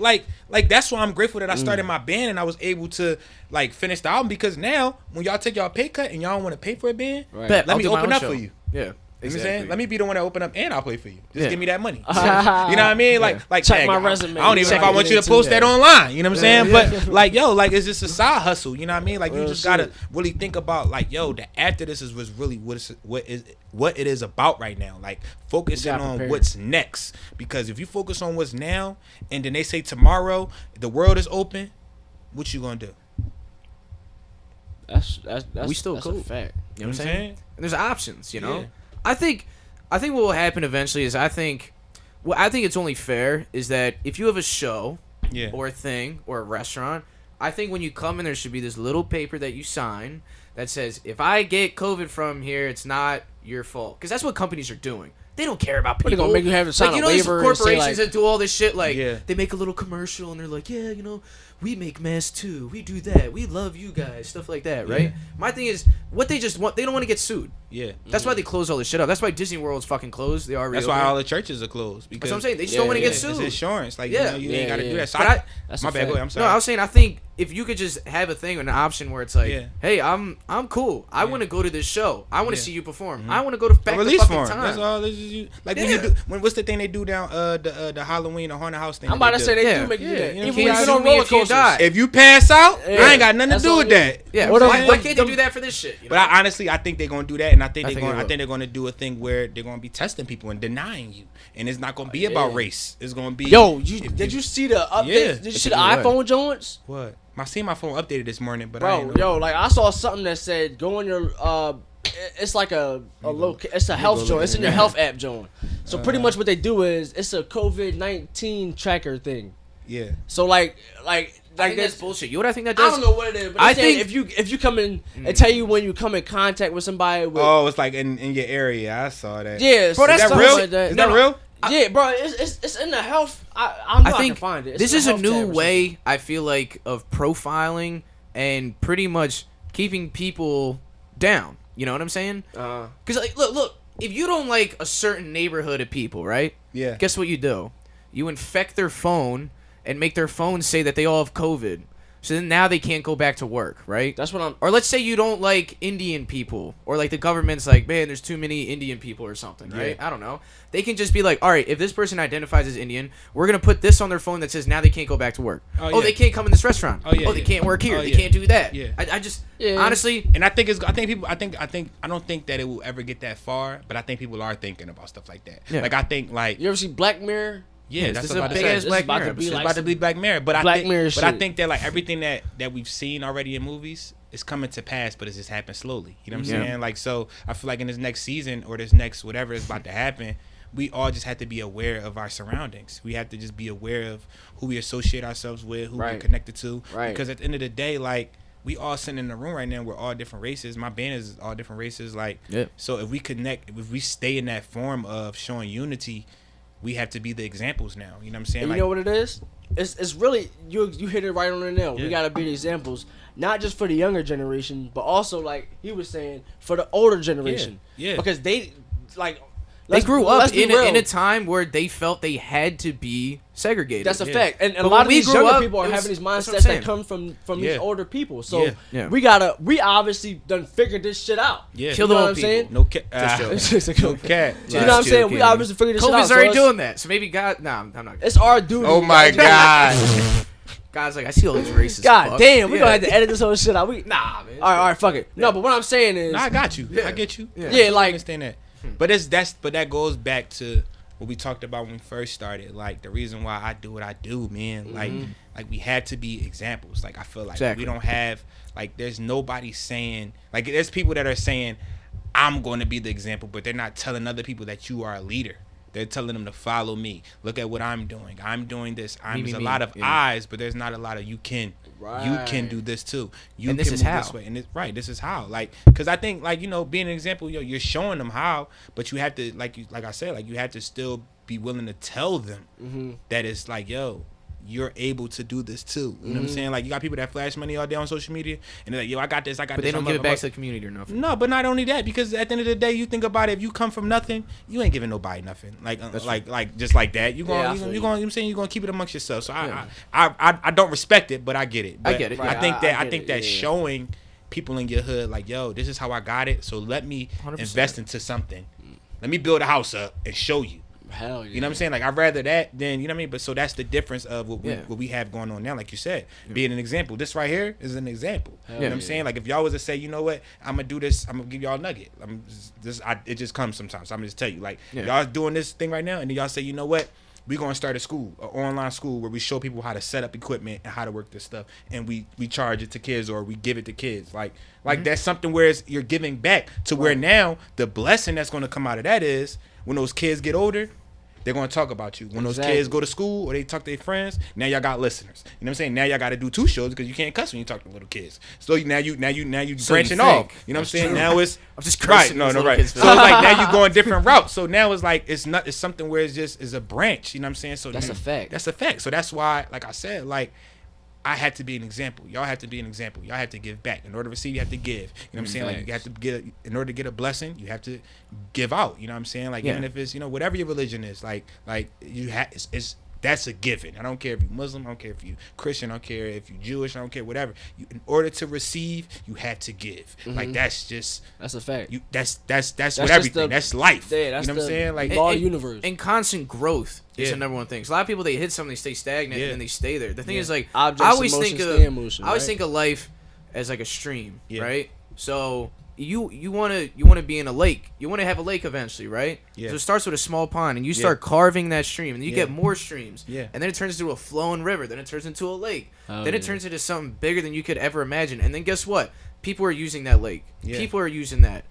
that's why I'm grateful that I started my band and I was able to like finish the album, because now when y'all take y'all pay cut and y'all don't want to pay for a band, let me open up for you. Yeah. You know what I'm saying? Let me be the one that open up and I'll play for you. Just give me that money. You know what I mean? Like check my resume. I don't even know if I want you to post that online. You know what I'm saying? But like, yo, like it's just a side hustle. You know what I mean? Like you just gotta really think about like, yo, the after this was really what it is about right now. Like focusing on what's next. Because if you focus on what's now and then they say tomorrow the world is open, what you gonna do? That's we still that's cool. A fact. You know what I'm saying? And there's options, you know? Yeah. I think what will happen eventually is I think it's only fair is that if you have a show or a thing or a restaurant, I think when you come in there should be this little paper that you sign that says, if I get COVID from here, it's not your fault. Because that's what companies are doing. They don't care about people. They're gonna make you have to sign a waiver. Corporations that do all this shit, like they make a little commercial and they're like, yeah, you know, we make masks too. We do that. We love you guys. Stuff like that, right? My thing is, what they just want, they don't want to get sued. Yeah. That's why they close all this shit up. That's why Disney World's fucking closed. They are. That's why all the churches are closed. Because that's what I'm saying. They just don't want to get sued. It's insurance. Like, you know, you ain't got to do that. So my bad. Go ahead. I'm sorry. No, I was saying, I think if you could just have a thing, an option where it's like, hey, I'm cool. I want to go to this show. I want to see you perform. I want to go to back to fucking time. That's all. Like when you do, what's the thing they do down the Halloween or haunted house thing? I'm about to say they do make you do that. Even when you on roller coasters, die. If you pass out, I ain't got nothing to That's do all with you- that. Yeah, What why if- can't they do that for this shit? You know? But I think they're gonna do that, and I think I think they're gonna do a thing where they're gonna be testing people and denying you, and it's not gonna be about race. It's gonna be did you see the update? Yeah. Did you see the iPhone joints? what? I seen my phone updated this morning, but I Bro, ain't know. like I saw something that said go on your it's like a it's a health joint. It's in your health app joint. So pretty much what they do is it's a COVID-19 tracker thing. Yeah. So like I think that's bullshit. You know what I think that I does? don't know what it is, but I I think think- if you come in and tell you when you come in contact with somebody with Oh, it's like in your area. I saw that. yeah, Bro, that's Is that the real? whole- Like that. Is that real? Yeah, bro, it's in the health. I know I think can find it. It's this in is the a health new tab or way, I feel like, of profiling and pretty much keeping people down. You know what I'm saying? something. Because, like, look, if you don't like a certain neighborhood of people, right? Yeah. Guess what you do? You infect their phone and make their phone say that they all have COVID. So then now they can't go back to work, right? That's what I'm. Or let's say you don't like Indian people, or like the government's like, man, there's too many Indian people or something, right? I don't know. They can just be like, all right, if this person identifies as Indian, we're gonna put this on their phone that says now they can't go back to work. Oh, Oh, yeah. they can't come in this restaurant. Oh, yeah, they yeah. can't work here. Oh, They yeah. can't do that. Yeah. I just Yeah. honestly, And I think I don't think that it will ever get that far, but I think people are thinking about stuff like that. Yeah. Like I think like You ever see Black Mirror? yeah, that's this what is I'm a about to big say. ass This is Black about to Mirror. be It's like about to be Black Mirror, but Black I think, Mirror but I shit. think that like everything that we've seen already in movies is coming to pass, but it's just happened slowly. You know what I'm Yeah. saying? Like so, I feel like in this next season or this next whatever is about to happen, we all just have to be aware of our surroundings. We have to just be aware of who we associate ourselves with, who we're Right. connected to. Right. Because at the end of the day, like we all sitting in the room right now, we're all different races. My band is all different races. Like Yeah. so, if we connect, if we stay in that form of showing unity, we have to be the examples now. You know what I'm saying? And Like, you know what it is? It's really you hit it right on the nail. Yeah. We gotta be the examples, not just for the younger generation, but also like he was saying for the older generation. Yeah. Because they like they grew up let's be in real. a time where they felt they had to be segregated. That's a Yeah. fact, and a But lot when of we these grew younger up, people are it was- having these that's what I'm mindsets that saying. come from Yeah. these older people. So Yeah. we obviously done figured this shit out. Yeah. Kill You the know old what I'm people. saying? no cat. It's just a no cat. You know what I'm Just saying? We joking. obviously figured this shit out. COVID's so already it's- doing that. So maybe God, I'm not. It's our duty. Oh my god. God's like, I see all these racist. God fucks. damn, we Yeah. gonna have to edit this whole shit out. Nah, man. All right, fuck it. No, but what I'm saying is, No, I got you. Yeah. I get you. Yeah. Yeah, I like- understand that. But that goes back to what we talked about when we first started. Like the reason why I do what I do, man. Like we had to be examples. Like I feel like Exactly. we don't have like there's nobody saying like there's people that are saying I'm going to be the example, but they're not telling other people that you are a leader. They're telling them to follow me. Look at what I'm doing. I'm doing this. There's a lot of eyes, but there's not a lot of you can. You can do this too. You And this can is move how. this way. And right, this is how. Like, because I think, like, you know, being an example, you're showing them how, but you have to, like I said, like you have to still be willing to tell them that it's like, yo, you're able to do this too. You know what I'm saying? Like, you got people that flash money all day on social media, and they're like, yo, I got this, I got But this. they don't I'm give up, it back I'm to up. the community or nothing. No, but not only that, because at the end of the day, you think about it, if you come from nothing, you ain't giving nobody nothing. Like, like just like that. You Yeah, I going, feel you you. going, I'm saying you're gonna keep it amongst yourself. So Yeah. I don't respect it, but I get it. I But get it, I yeah. think I that I get think it, that yeah. showing people in your hood, like, yo, this is how I got it. So let me 100%. invest into something. Let me build a house up and show you. hell yeah. You know what I'm saying? Like, I'd rather that than, you know what I mean? But so that's the difference of what Yeah. we have going on now. Like you said, being an example. This right here is an example. You know what I'm yeah. saying? Like, if y'all was to say, you know what, I'm going to do this, I'm going to give y'all a nugget. It just comes sometimes. So I'm going to just tell you. Like, y'all doing this thing right now, and then y'all say, you know what? We're going to start a school, an online school, where we show people how to set up equipment and how to work this stuff. And we charge it to kids, or we give it to kids. Like that's something where you're giving back to where now the blessing that's going to come out of that is when those kids get older, they're going to talk about you. When those Exactly. kids go to school or they talk to their friends, now y'all got listeners. You know what I'm saying? Now y'all got to do 2 shows because you can't cuss when you talk to little kids. So now you So branching you off. think. You know what I'm saying? Now it's I'm just right. cursing No, those no, little right. kids' So it's like now you going different routes. So now it's like it's something where it's a branch. You know what I'm saying? So That's a fact. That's a fact. So that's why, like I said, like I had to be an example. Y'all have to be an example. Y'all have to give back. In order to receive, you have to give. You know what I'm saying? Like you have to get. In order to get a blessing, you have to give out. You know what I'm saying? Like even if it's whatever your religion is, like you have. It's that's a given. I don't care if you're Muslim, I don't care if you're Christian, I don't care if you're Jewish, I don't care, whatever. In order to receive, you have to give. Like that's a fact. That's with everything. That's life. Yeah, you know what I'm saying? Like law universe. And constant growth is the number one thing. So a lot of people, they hit something, they stay stagnant, and then they stay there. The thing is, like, I always think of life as like a stream, right? So you want to be in a lake. You want to have a lake eventually, right? Yeah. So it starts with a small pond, and you start carving that stream, and you get more streams. Yeah. And then it turns into a flowing river. Then it turns into a lake. Then it turns into something bigger than you could ever imagine. And then guess what? People are using that lake. Yeah. People are using that.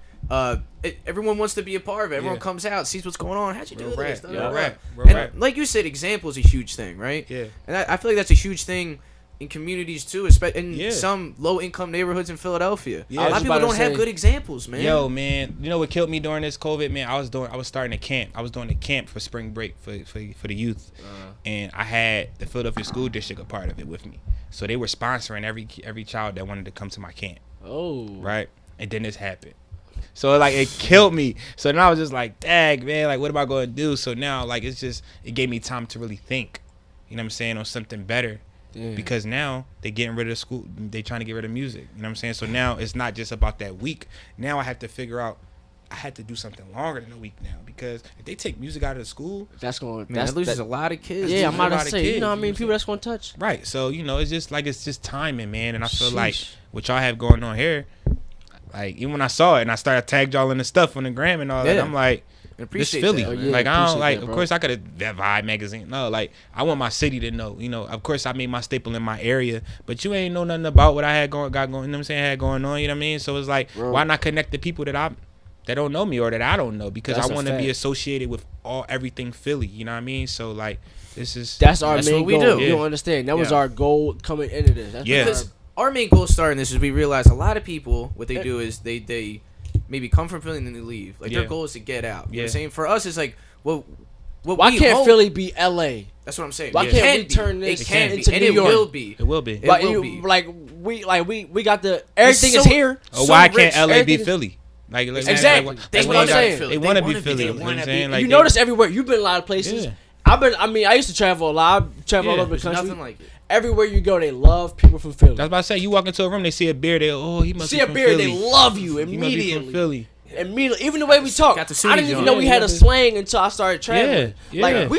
Everyone wants to be a part of it. Everyone comes out, sees what's going on. How'd you do this? And like you said, example is a huge thing, right? Yeah. And I feel like that's a huge thing in communities too, especially in some low-income neighborhoods in Philadelphia. Yeah. A lot of people don't have good examples, man. Yo, man, you know what killed me during this COVID, man? I was starting a camp. I was doing a camp for spring break for the youth, and I had the Philadelphia School District a part of it with me. So they were sponsoring every child that wanted to come to my camp. Oh, right. And then this happened. So like it killed me. So then I was just like, dang, man, like what am I going to do? So now like it gave me time to really think, you know what I'm saying, on something better. Yeah. Because now they getting rid of school, they trying to get rid of music. You know what I'm saying? So now it's not just about that week. Now I have to figure out I had to do something longer than a week now, because if they take music out of the school, that loses a lot of kids. Yeah, I'm about to say, you know how many people that's going to touch? Right. So, you know, it's just timing, man. And I feel like what y'all have going on here, like even when I saw it and I started tagged y'all in the stuff on the gram and all that, I'm like, this Philly. Like I don't like. Of course, I could have that Vibe magazine. No, like I want my city to know. You know, of course, I made my staple in my area, but you ain't know nothing about what I had got going. You know what I'm saying? Had going on. You know what I mean? So it's like, why not connect the people that don't know me or that I don't know, because I want to be associated with everything Philly. You know what I mean? So like, that's our main goal. You don't understand? That was our goal coming into this. That's because our main goal starting this is we realize a lot of people, what they do is they maybe come from Philly and then they leave. Like their goal is to get out. You know what I'm saying? For us, it's like, why can't Philly be LA? That's what I'm saying. Why can't we turn this into New York? It will be. It will be. Like we got the everything is here. Why can't LA be Philly? Like exactly. That's what I'm saying. They want to be Philly. You know what I'm saying? Like you notice everywhere. You've been a lot of places. I used to travel a lot. I travel all over the country. Nothing like it. Everywhere you go, they love people from Philly. That's what I say. You walk into a room, they see a beard, he must be from Philly. See a beard, they love you immediately. He must be from Philly. Immediately, even the way we talk. I didn't even know we had a slang until I started traveling. Yeah. Like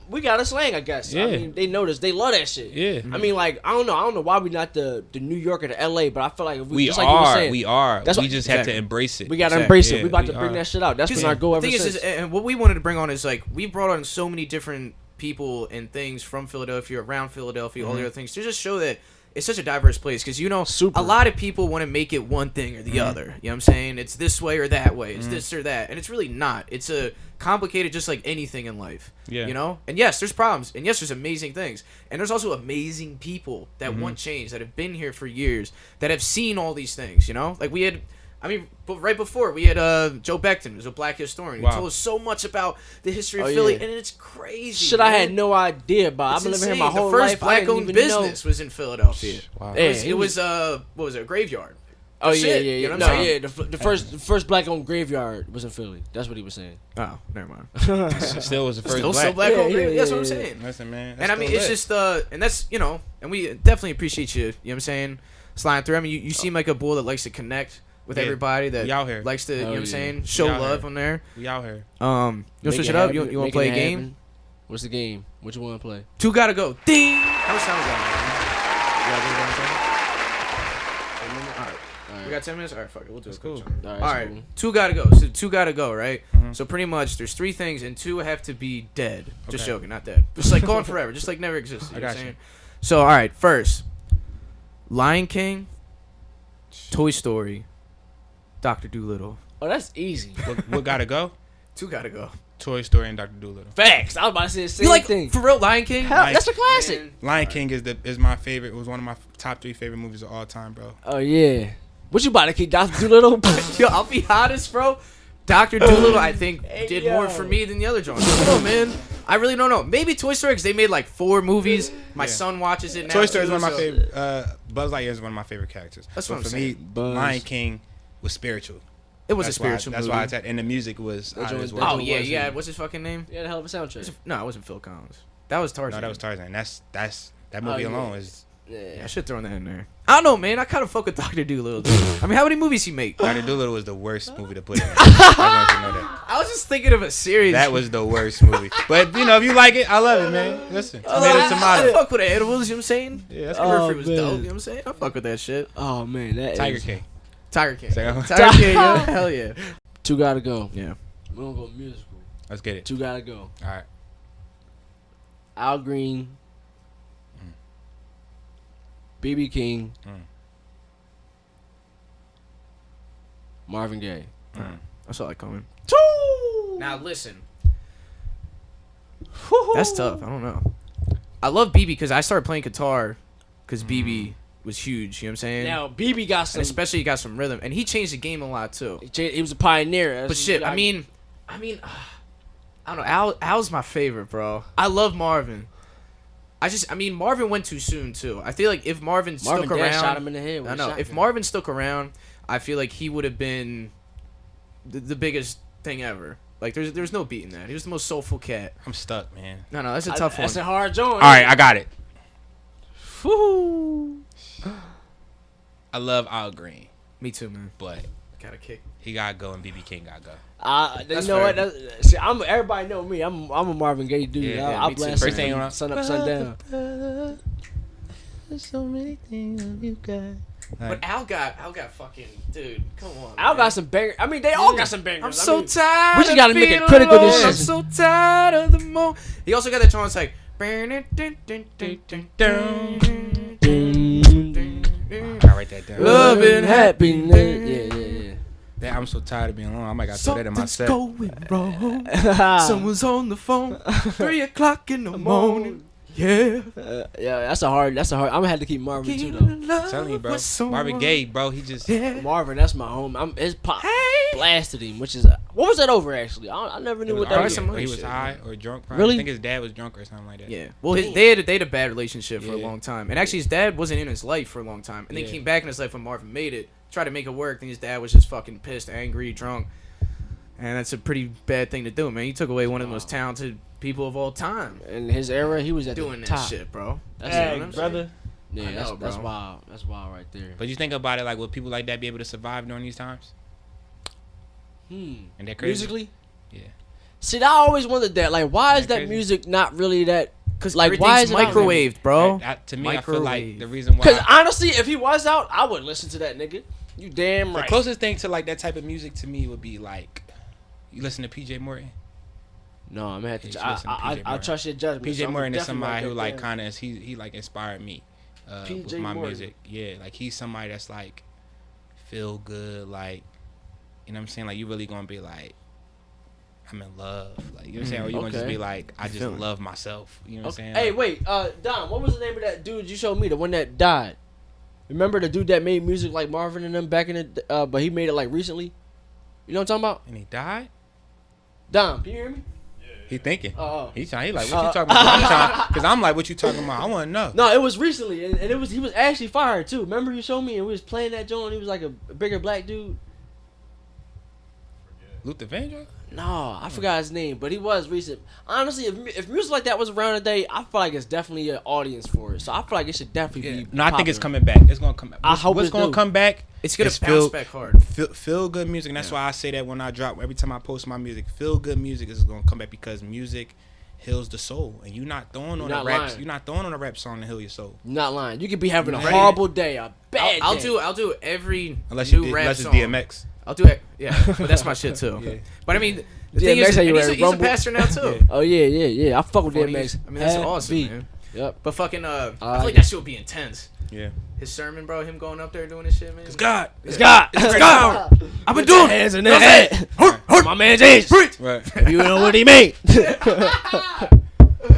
we got a slang, I guess. Yeah. I mean, they noticed, they love that shit. Yeah. I mean, like I don't know why we not the New York or the LA, but I feel like if we just are, like you were saying, we are. We just have to embrace it. We gotta embrace it. We about to bring that shit out. That's been our goal ever since. And what we wanted to bring on is like we brought on so many different people and things from Philadelphia, around Philadelphia, all the other things to just show that it's such a diverse place, because a lot of people want to make it one thing or the other. You know what I'm saying? It's this way or that way. It's this or that, and it's really not. It's a complicated, just like anything in life. Yeah. You know? And yes, there's problems, and yes, there's amazing things, and there's also amazing people that want change, that have been here for years, that have seen all these things. You know, like we had. But right before, we had Joe Beckton, who's a black historian. He told us so much about the history of Philly, and it's crazy. Shit, I had no idea about. I've been living here my whole life. The first black-owned business was in Philadelphia. Wow. It was what was it, a graveyard. Oh yeah. You know what I'm saying? The first black-owned graveyard was in Philly. That's what he was saying. Oh, never mind. Still was the first still black-owned graveyard. That's what I'm saying. Listen, man. And I mean, it's just and that's and we definitely appreciate you. You know what I'm saying? Sliding through. I mean, you seem like a bull that likes to connect with everybody, that likes to, you know what I'm saying, show love on there. We out here. You want to switch it up? You want to play a game? What's the game? What you want to play? Two gotta go. Ding! How much time is that? Alright. We got 10 minutes? Alright, fuck it. We'll do it. Cool. Alright. Cool. Two gotta go. So two gotta go, right? Mm-hmm. So pretty much there's three things, and two have to be dead. Just joking, not dead. Just like gone forever. Just like never existed. You know what I'm saying? So, alright, first. Lion King, Toy Story, Dr. Dolittle. Oh, that's easy. What gotta go? Two gotta go. Toy Story and Dr. Dolittle. Facts. I was about to say the same thing. For real, Lion King? That's a classic. Man. Lion King is my favorite. It was one of my top 3 favorite movies of all time, bro. Oh, yeah. What you about to keep Dr. Dolittle? Yo, I'll be honest, bro. Dr. Dolittle, I think, did more for me than the other John. Oh, man. I really don't know. Maybe Toy Story, because they made like 4 movies. My son watches it now. Toy Story is one of my favorite. Buzz Lightyear is one of my favorite characters. That's what I'm saying. For me, Lion King was spiritual. It was a spiritual movie. That's why and the music was as well. Oh, yeah. What's his fucking name? He had a hell of a soundtrack. No, it wasn't Phil Collins. That was Tarzan. No, that was Tarzan. That movie alone is. Yeah, I should throw that in there. I don't know, man. I kind of fuck with Dr. Doolittle. I mean, how many movies he make? Dr. Doolittle was the worst movie to put in. I want you to know that. I was just thinking of a series. That was the worst movie. But, if you like it, I love it, man. Listen, tomato. I fuck with the animals, you know what I'm saying? Yeah, that's Periphery was dope, you know what I'm saying? I fuck with that shit. Oh, man. Tiger King. Tiger King. Tiger King, yo. Hell yeah. 2 gotta go. Yeah. We're gonna go musical. Let's get it. 2 gotta go. All right. Al Green. BB King. Marvin Gaye. That's all I coming. 2. Now listen. That's tough. I don't know. I love BB because I started playing guitar because BB was huge. You know what I'm saying? Now BB got some, and especially he got some rhythm, and he changed the game a lot too. He was a pioneer. But shit, I mean, I don't know. Al's my favorite, bro. I love Marvin. Marvin went too soon too. I feel like if Marvin stuck around, shot him in the head. I know. If Marvin stuck around, I feel like he would have been the biggest thing ever. Like there's no beating that. He was the most soulful cat. I'm stuck, man. No, that's a tough one. That's a hard joint. All right, I got it. Woo. I love Al Green. Me too, man. But gotta kick. He gotta go and BB King gotta go. You know fair. What? See, everybody know me. I'm a Marvin Gaye dude. Yeah, I blast First thing around. Sun up, sun down. There's so many things you got. But Al got fucking dude. Come on. Al got some bangers. I mean, they all got some bangers. I'm so tired. We just gotta make it critical this season. I'm so tired of the moment. He also got that song. It's like. I write that down. Love and happiness. Yeah. That I'm so tired of being alone. I might got to throw that in my set. Something's going wrong. Someone's on the phone. 3 o'clock in the morning. Yeah. Yeah, that's a hard. I'm gonna have to keep Marvin too, though. I'm telling you, bro. Marvin Gaye, bro. He just Marvin. That's my home. His pop blasted him, which is what was that over actually? I never knew what that was. He was high or drunk. Probably. Really? I think his dad was drunk or something like that. Yeah. Well, they had a bad relationship for a long time, and actually his dad wasn't in his life for a long time, and then came back in his life when Marvin made it. Tried to make it work, and his dad was just fucking pissed, angry, drunk, and that's a pretty bad thing to do, man. He took away one of the most talented people of all time. In his era, he was at doing the that top. shit, bro. That's brother. Yeah, know, that's wild. That's wild right there. But you think about it, like, will people like that be able to survive during these times? And that crazy? Musically? Yeah. See, I always wondered that. Like, why is that music not really that? Because like, why is it microwaved, bro? To me, I feel like the reason why. Because honestly, if he was out, I would listen to that nigga. You damn right. The closest thing to like that type of music to me would be like, you listen to PJ Morton. No, I'm gonna have to. I trust your judgment. PJ Morton is somebody who like kind of he like inspired me with my music. Yeah, like he's somebody that's like feel good, like you know what I'm saying. Like you really gonna be like, I'm in love, like you know what I'm saying. Or you gonna just be like, I just love myself. You know what I'm saying. Hey, wait, Don, what was the name of that dude you showed me? The one that died. Remember the dude that made music like Marvin and them back in the, but he made it like recently. You know what I'm talking about? And he died. Dom, can you hear me? He thinking. He like, what you talking about? Because I'm like, what you talking about? I want to know. No, it was recently, and he was actually fired too. Remember you showed me, and we was playing that joint. He was like a bigger black dude. Luther Vandross? No, I forgot his name, but he was recent. Honestly, if music like that was around today, I feel like it's definitely an audience for it. So I feel like it should definitely be. No, I think it's coming back. It's gonna come back. I hope what's gonna come back? It's gonna bounce back hard. Feel good music, and that's why I say that when I drop. Every time I post my music, feel good music is gonna come back because music heals the soul, and you're not throwing on a rap. You're not throwing on a rap song to heal your soul. You're not lying. You could be having a horrible day, a bad day. I'll do every unless new rap it's song. DMX. I'll do it. Yeah, but that's my shit too. Yeah. But I mean, the thing is, he's a pastor now too. Oh yeah. I fuck with DMX. I mean, that's awesome, man. Yep. But fucking, I feel like that shit would be intense. Yeah. His sermon, bro, him going up there doing this shit, man. It's God. It's God. I've been doing hands in his head. My man's age. Right. You know what he made.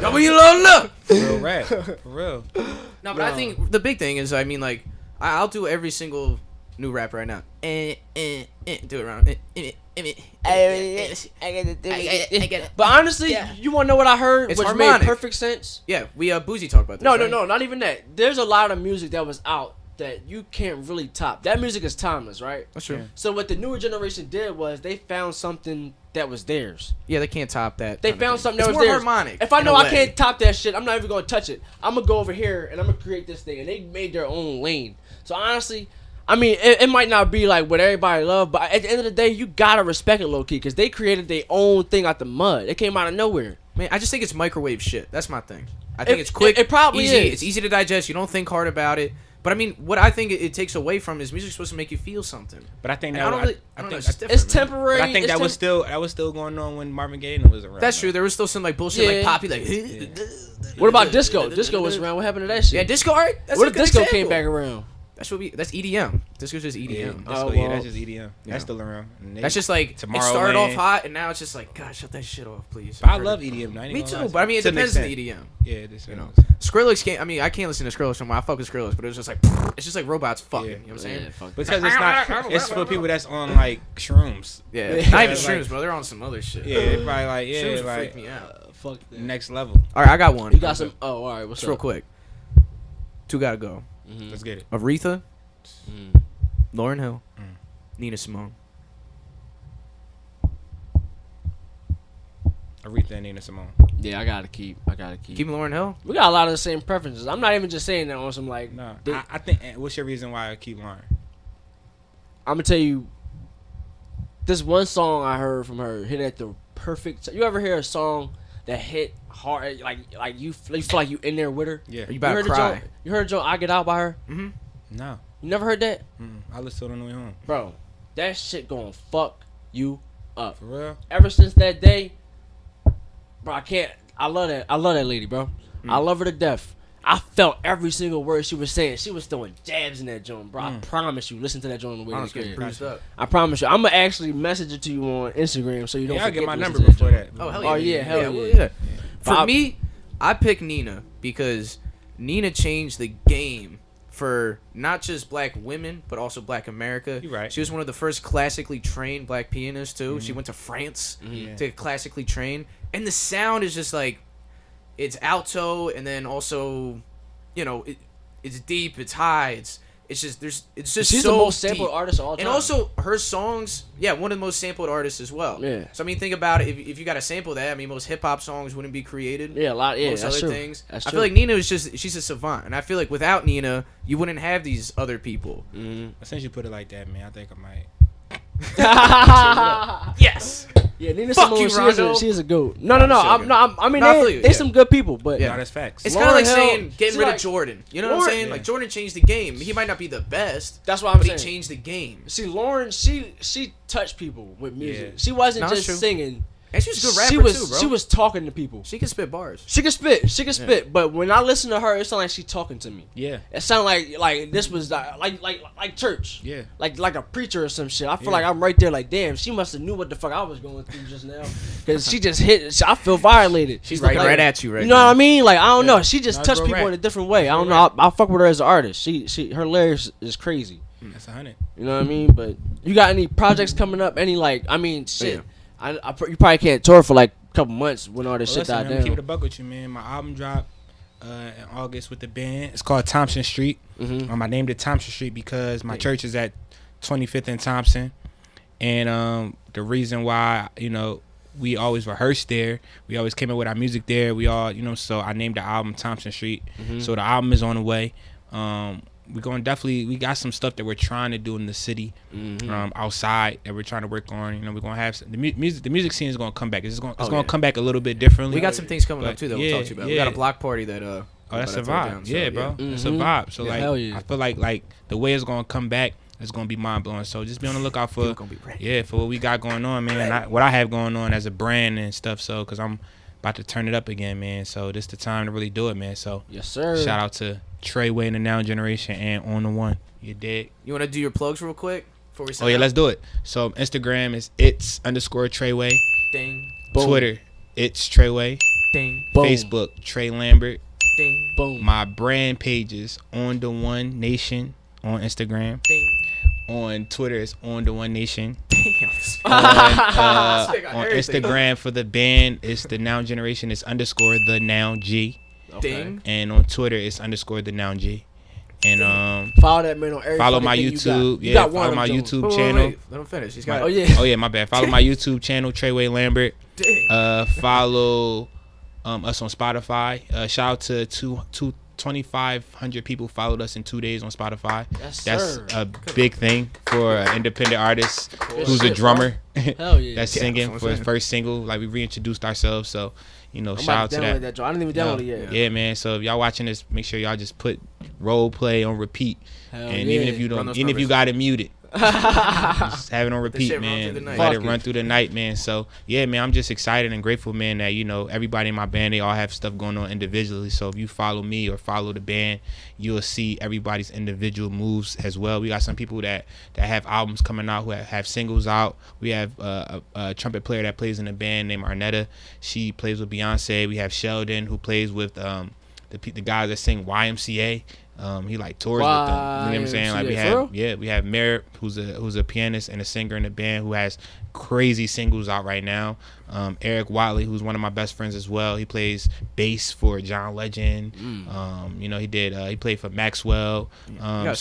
Y'all be love. Real rap. For real. No, but I think the big thing is, I mean, like, I'll do every single new rap right now. Do it around. But honestly, you want to know what I heard? It's which harmonic. made perfect sense. Yeah, we Boozy talked about this. No, not even that. There's a lot of music that was out that you can't really top. That music is timeless, right? That's true. Yeah. So what the newer generation did was they found something that was theirs. Yeah, they can't top that. They found something that was more theirs. harmonic. If I know I can't top that shit, I'm not even gonna touch it. I'm gonna go over here and I'm gonna create this thing. And they made their own lane. So honestly, I mean, it might not be like what everybody love, but at the end of the day, you gotta respect it low key because they created their own thing out the mud. It came out of nowhere. Man, I just think it's microwave shit. That's my thing. I think it's quick. It probably easy. is. It's easy to digest. You don't think hard about it. But I mean, what I think it takes away from is music's supposed to make you feel something. But I think I don't know. It's temporary. But I think that was still going on when Marvin Gaye was around. That's true. There was still some like bullshit, like poppy, like. What about disco? Disco was around. What happened to that shit? Yeah, disco. Alright. What if disco came back around? That's EDM. Disco's just EDM. Yeah, that's just EDM. That's still around. That's just like it started off hot and now it's just like, God, shut that shit off, please. But I love EDM. Me too, but I mean it depends on the EDM. Yeah, this you know. Skrillex can't. I mean, I can't listen to Skrillex anymore. I fuck with Skrillex, but it was just like it's just like robots fucking. You know what I'm saying? Because it's not. It's for people that's on like shrooms. Yeah, not even shrooms, bro. They're on some other shit. Yeah, they probably like shrooms like freak me out. Fuck next level. All right, I got one. You got some? Oh, all right. What's just real quick? Two gotta go. Let's get it. Aretha, Lauryn Hill, Nina Simone. Aretha and Nina Simone. Yeah, I gotta keep. Keep Lauryn Hill. We got a lot of the same preferences. I'm not even just saying that on some like. No, I think. What's your reason why I keep Lauryn? I'm gonna tell you. This one song I heard from her hit at the perfect. You ever hear a song that hit hard, like you feel like you in there with her? Yeah. You about to cry. You heard "I Get Out" by her? No. You never heard that? I listened to it on the way home. Bro, that shit gonna fuck you up. For real? Ever since that day, bro, I can't. I love that. I love that lady, bro. I love her to death. I felt every single word she was saying. She was throwing jabs in that joint, bro. I promise you. Listen to that joint on the way to the I promise you. I'm gonna actually message it to you on Instagram so you don't. Yeah, I'll forget get my number before that. Oh hell yeah! Oh yeah, hell yeah. For me, I pick Nina because Nina changed the game for not just black women but also black America. You're right. She was one of the first classically trained black pianists too. She went to France to get classically trained, and the sound is just like it's alto, and then also, you know, it's deep, it's high, it's just she's so the most sampled deep. artist of all time. And also her songs, one of the most sampled artists as well. Yeah. So I mean, think about it. If you got to sample that, I mean, most hip hop songs wouldn't be created. Yeah, a lot. Yeah, most that's other true. things. That's I true. feel like Nina is she's a savant, and I feel like without Nina, you wouldn't have these other people. Since you put it like that, man, I think I might. Yes. Yeah, Nina Fuck Simone, you, Rondo. she is a goat. No. I mean, they some good people, but Yeah, that's facts. It's kind of like Hill, saying getting rid like, of Jordan. You know what I'm saying? Yeah. Like Jordan changed the game. He might not be the best. That's what I'm but saying. He changed the game. See, Lauren, she touched people with music. Yeah. She wasn't No, just true. singing. And she was a good rapper too, bro. She was talking to people. She can spit bars. She can spit. But when I listen to her, it sounds like she talking to me. Yeah. It sounded like this was like church. Yeah. Like a preacher or some shit. I feel like I'm right there. Like, damn, she must have knew what the fuck I was going through just now, because she just hit. I feel violated. She's right at you right now. You know what I mean? Like, I don't know. She just No, touched real people rap. in a different way. I don't know. I fuck with her as an artist. Her lyrics is crazy. That's 100. You know what I mean? But you got any projects coming up? Any shit. Yeah. You probably can't tour for like a couple months when all this shit Listen, died man, down. keep it a buck with you, man. My album dropped in August with the band. It's called Thompson Street. I named it Thompson Street because my church is at 25th and Thompson, and the reason why, you know, we always rehearsed there. We always came in with our music there. We all, you know, so I named the album Thompson Street. So the album is on the way. We got some stuff that we're trying to do in the city, outside, that we're trying to work on. You know, we're gonna have the music scene is gonna come back. It's gonna come back a little bit differently. We got some things coming up too that we'll talk to you about. We got a block party that Oh, that's a I throw vibe. down, so, Yeah, bro. It's a vibe. So hell yeah. I feel like the way it's gonna come back, it's gonna be mind blowing. So just be on the lookout for People gonna be ready. for what we got going on, man. What I have going on as a brand and stuff. So because I'm about to turn it up again, man. So this the time to really do it, man. So Yes, sir. shout out to Treway and the Now Generation and On the One. You dig? You want to do your plugs real quick before we? Oh yeah, let's do it. So Instagram is its_Treway. Ding. Boom. Twitter, it's Treway. Ding. Boom. Facebook, Trey Lambert. Ding. Boom. My brand pages, On the One Nation on Instagram. Ding. On Twitter, it's On the One Nation. Damn. On Instagram for the band, it's the Now Generation. It's _the Now G. Ding. And on Twitter, it's _the Now G. And follow that man on every follow my YouTube. Yeah, follow my YouTube channel. Wait, let him finish. He's got Oh yeah, my bad. Follow my YouTube channel, Treway Lambert. Follow us on Spotify. Shout out to 2,500 people followed us in 2 days on Spotify. Yes, that's sir. a big thing for an independent artist who's a drummer. Hell yeah. That's singing for his first single. Like, we reintroduced ourselves, so shout out to that. I didn't even download it yet. Yeah, man. So if y'all watching this, make sure y'all just put role play on repeat. Hell and yeah. even if you don't, even if you got it muted, just have it on repeat, man. Let it run through the night, man. So yeah, man, I'm just excited and grateful, man, that everybody in my band, they all have stuff going on individually. So if you follow me or follow the band, you'll see everybody's individual moves as well. We got some people that have albums coming out, who have singles out. We have a trumpet player that plays in the band named Arnetta. She plays with Beyonce. We have Sheldon, who plays with the guys that sing YMCA. He like tours with them. You know what I'm saying? Like we have Merritt, who's a pianist and a singer in the band, who has crazy singles out right now. Eric Watley, who's one of my best friends as well. He plays bass for John Legend. He played for Maxwell. Man,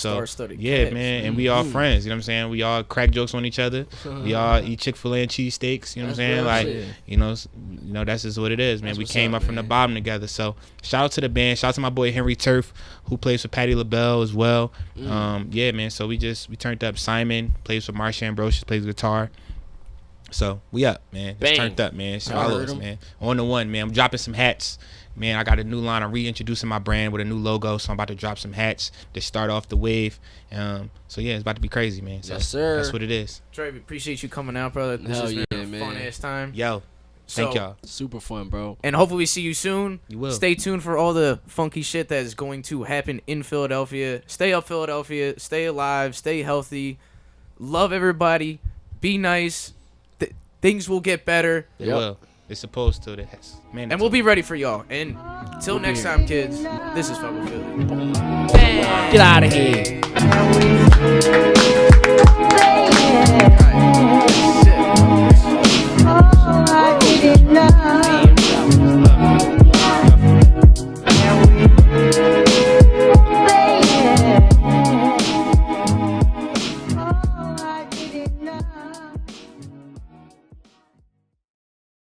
and we all friends. You know what I'm saying? We all crack jokes on each other. We all eat Chick-fil-A and cheesesteaks. You know what I'm saying? Like, that's just what it is, man. We came up from the bottom together. So shout out to the band. Shout out to my boy Henry Turf, who plays for Patti LaBelle as well. Man. So we turned up. Simon plays for Marsha Ambrosius, plays guitar. So we up, man. It's turned up, man. Follow us, man. On the one, man. I'm dropping some hats, man. I got a new line. I'm reintroducing my brand with a new logo, so I'm about to drop some hats to start off the wave. So yeah, it's about to be crazy, man. So yes, sir. That's what it is. Trey, we appreciate you coming out, brother. This has been a fun ass time. Yo, thank y'all. Super fun, bro. And hopefully we see you soon. You will. Stay tuned for all the funky shit that is going to happen in Philadelphia. Stay up, Philadelphia. Stay alive. Stay healthy. Love everybody. Be nice. Things will get better. It will. It's supposed to. And we'll be ready for y'all. And until next time, kids, this is PhuckWithPhilly. Get out of here.